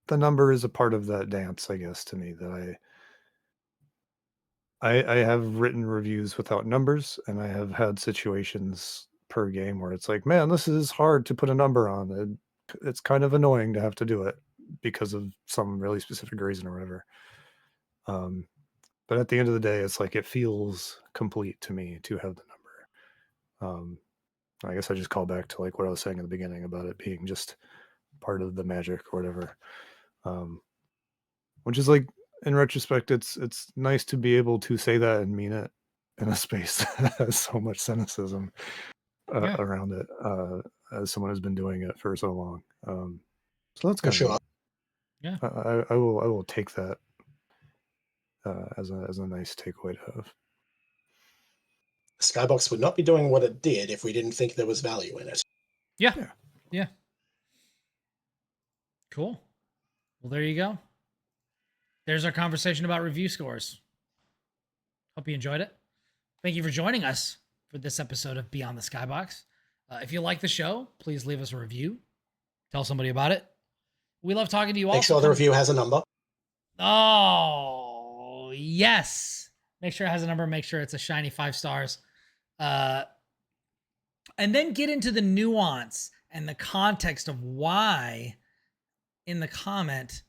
the number is a part of that dance, I guess, to me, that I have written reviews without numbers, and I have had situations per game where it's like, man, this is hard to put a number on. It's kind of annoying to have to do it because of some really specific reason or whatever. But at the end of the day, it's like it feels complete to me to have the number. I guess I just call back to like what I was saying in the beginning about it being just part of the magic or whatever. Which is like, in retrospect, it's nice to be able to say that and mean it in a space that has so much cynicism around it, as someone who's been doing it for so long. So that's kind of sure. Yeah, I will take that as a nice takeaway to have. Skybox would not be doing what it did if we didn't think there was value in it. Yeah. Cool. Well, there you go. There's our conversation about review scores. Hope you enjoyed it. Thank you for joining us for this episode of Beyond the Skybox. If you like the show, please leave us a review. Tell somebody about it. We love talking to you all. Make sure the review has a number. Oh, yes. Make sure it has a number. Make sure it's a shiny 5 stars. And then get into the nuance and the context of why in the comment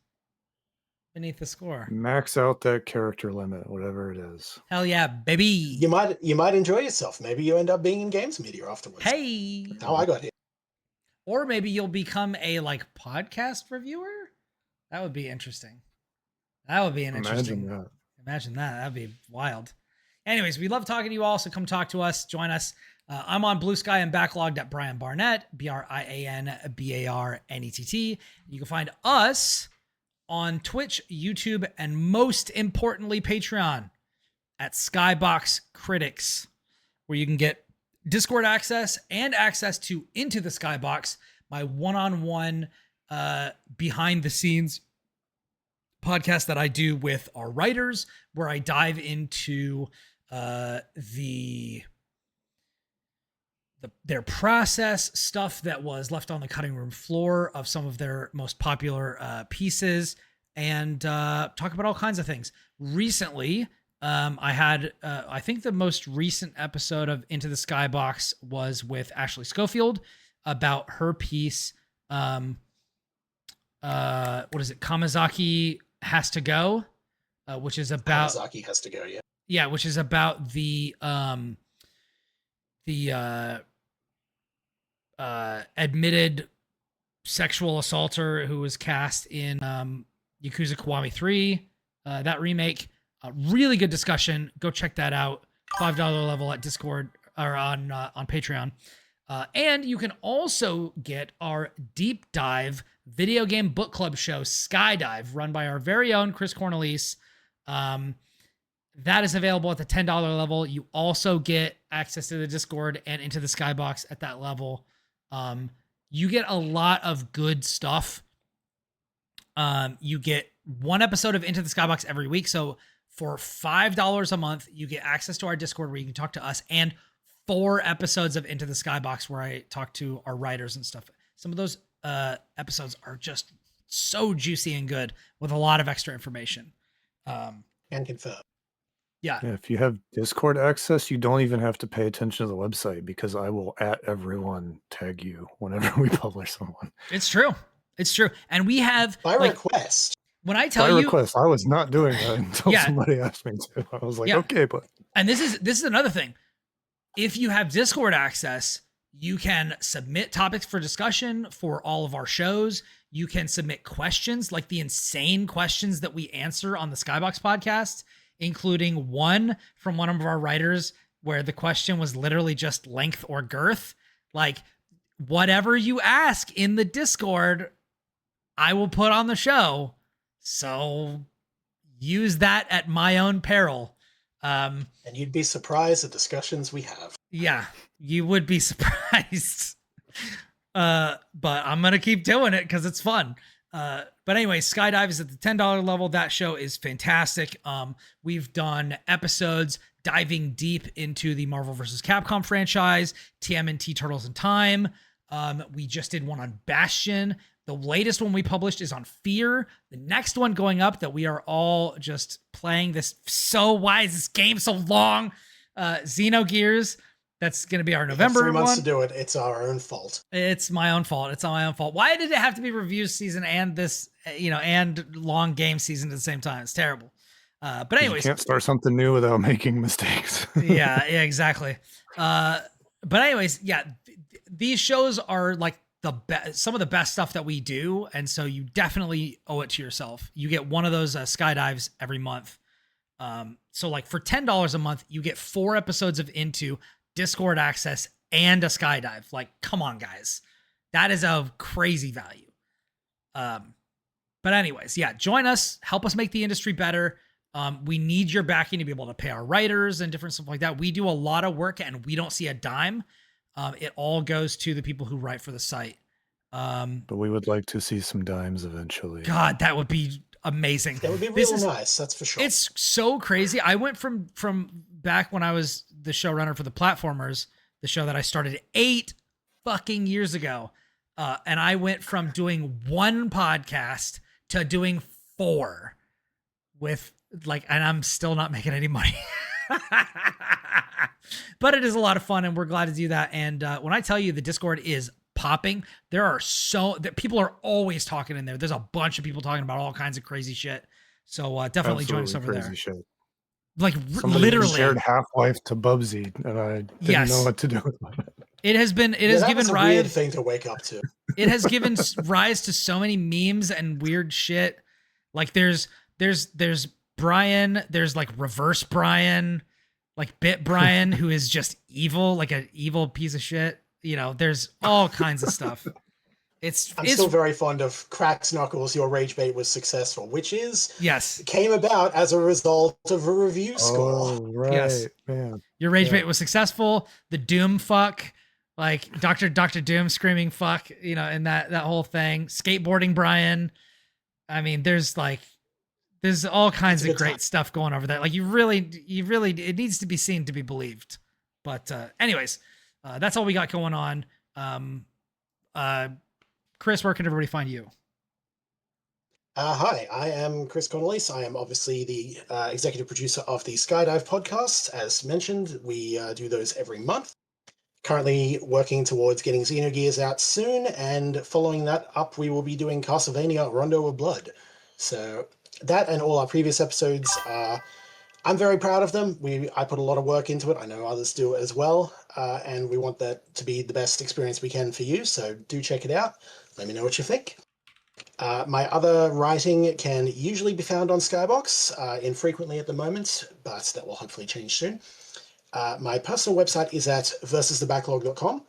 beneath the score. Max out that character limit, whatever it is. Hell yeah, baby. You might enjoy yourself. Maybe you end up being in games media afterwards. Hey. That's how I got here. Or maybe you'll become a like podcast reviewer. That would be interesting. That would be an interesting. Imagine that. That'd be wild. Anyways, we love talking to you all, so come talk to us. Join us. I'm on Blue Sky and backlogged at Brian Barnett, BrianBarnett. You can find us on Twitch, YouTube, and most importantly, Patreon at Skybox Critics, where you can get Discord access and access to Into the Skybox, my one-on-one behind the scenes podcast that I do with our writers, where I dive into their process, stuff that was left on the cutting room floor of some of their most popular pieces, and talk about all kinds of things. Recently, I had I think the most recent episode of Into the Skybox was with Ashley Schofield about her piece. What is it? Kamizaki Has to Go, which is about Kamizaki Has to Go. Yeah. Yeah, which is about the admitted sexual assaulter who was cast in Yakuza Kiwami 3, that remake. Really good discussion. Go check that out. $5 level at Discord or on Patreon. And you can also get our deep dive video game book club show, Skydive, run by our very own Chris Cornelise. That is available at the $10 level. You also get access to the Discord and Into the Skybox at that level. You get a lot of good stuff. You get one episode of Into the Skybox every week. So for $5 a month, you get access to our Discord where you can talk to us, and 4 episodes of Into the Skybox where I talk to our writers and stuff. Some of those episodes are just so juicy and good with a lot of extra information. And confirm. Yeah. If you have Discord access, you don't even have to pay attention to the website, because I will at everyone tag you whenever we publish someone. It's true. It's true. And we have By request. When I tell By you request, I was not doing that until somebody asked me to. I was like, okay, but. And this is another thing. If you have Discord access, you can submit topics for discussion for all of our shows. You can submit questions, like the insane questions that we answer on the Skybox podcast, including one from one of our writers where the question was literally just length or girth. Like, whatever you ask in the Discord, I will put on the show. So use that at my own peril. And you'd be surprised at discussions we have. Yeah, you would be surprised. But I'm going to keep doing it because it's fun. But anyway, Skydive is at the $10 level. That show is fantastic. We've done episodes diving deep into the Marvel vs. Capcom franchise, TMNT Turtles in Time. We just did one on Bastion. The latest one we published is on Fear. The next one going up that we are all just playing this. So why is this game so long? Xenogears. That's going to be our November 3 months one. to do it. It's our own fault. It's my own fault. It's all my own fault. Why did it have to be review season and this, and long game season at the same time? It's terrible. But anyways, you can't start something new without making mistakes. yeah, exactly. But anyways, these shows are like some of the best stuff that we do, and so you definitely owe it to yourself. You get one of those skydives every month. So like for $10 a month, you get 4 episodes of Into, Discord access, and a skydive. Like, come on, guys, that is a crazy value. But anyways, join us, help us make the industry better. We need your backing to be able to pay our writers and different stuff like that. We do a lot of work and we don't see a dime. It all goes to the people who write for the site. But we would like to see some dimes eventually. God, that would be amazing. That would be real nice. That's for sure. It's so crazy. I went from back when I was the showrunner for the Platformers, the show that I started 8 fucking years ago. And I went from doing 1 podcast to doing 4 with and I'm still not making any money. But it is a lot of fun and we're glad to do that. And when I tell you the Discord is popping, people are always talking in there. There's a bunch of people talking about all kinds of crazy shit. So definitely join us over there. Shit. Like somebody literally shared Half-Life to Bubsy and I didn't know what to do with it. It has given a rise. Weird thing to wake up to. It has given rise to so many memes and weird shit. Like there's Brian, there's like reverse Brian, like Bit Brian, who is just evil, like an evil piece of shit. There's all kinds of stuff. I'm still very fond of Cracks Knuckles. Your rage bait was successful, which came about as a result of a review score. Oh, right. Yes. Man. Your rage bait was successful. The Doom fuck Like Dr. Doom screaming fuck, you know, and that whole thing. Skateboarding Brian. I mean, there's all kinds of great stuff going over there. Like you really, it needs to be seen to be believed. But anyways, that's all we got going on. Chris, where can everybody find you? Hi, I am Chris Connolly. I am obviously the executive producer of the Skydive podcast. As mentioned, we do those every month. Currently working towards getting Xenogears out soon, and following that up, we will be doing Castlevania Rondo of Blood. So that and all our previous episodes, I'm very proud of them. I put a lot of work into it. I know others do as well, and we want that to be the best experience we can for you. So do check it out. Let me know what you think. My other writing can usually be found on Skybox, infrequently at the moment, but that will hopefully change soon. My personal website is at versusthebacklog.com.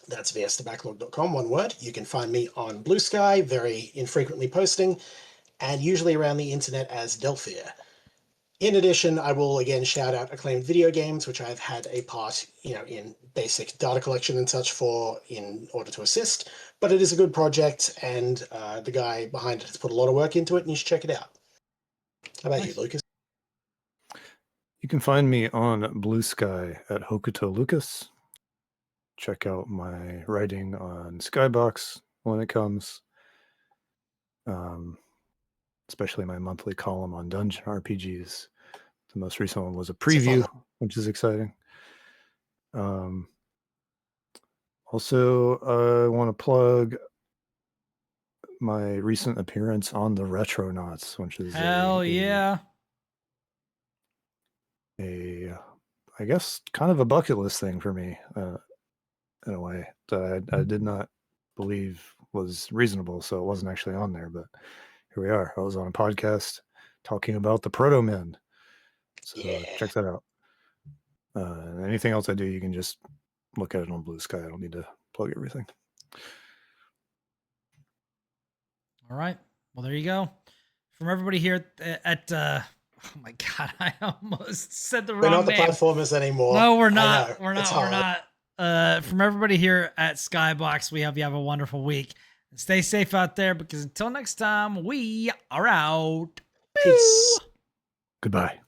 That's vsthebacklog.com, one word. You can find me on Blue Sky, very infrequently posting, and usually around the internet as Delphia. In addition, I will again shout out Acclaimed Video Games, which I've had a part, in basic data collection and such for in order to assist. But it is a good project, and the guy behind it has put a lot of work into it, and you should check it out. How about you, Lucas? You can find me on Blue Sky at Hokuto Lucas. Check out my writing on Skybox when it comes. Especially my monthly column on Dungeon RPGs. The most recent one was a preview, which is exciting. Also, I want to plug my recent appearance on the Retronauts, which is I guess kind of a bucket list thing for me, in a way that I did not believe was reasonable, so it wasn't actually on there, but here we are. I was on a podcast talking about the Proto Men, so check that out. Anything else I do, you can just look at it on Blue Sky. I don't need to plug everything. All right. Well, there you go. From everybody here at oh my god, I almost said the wrong name. We're not the platformers anymore. No, we're not. We're not. From everybody here at Skybox, we hope you have a wonderful week. And stay safe out there, because until next time, we are out. Peace. Goodbye.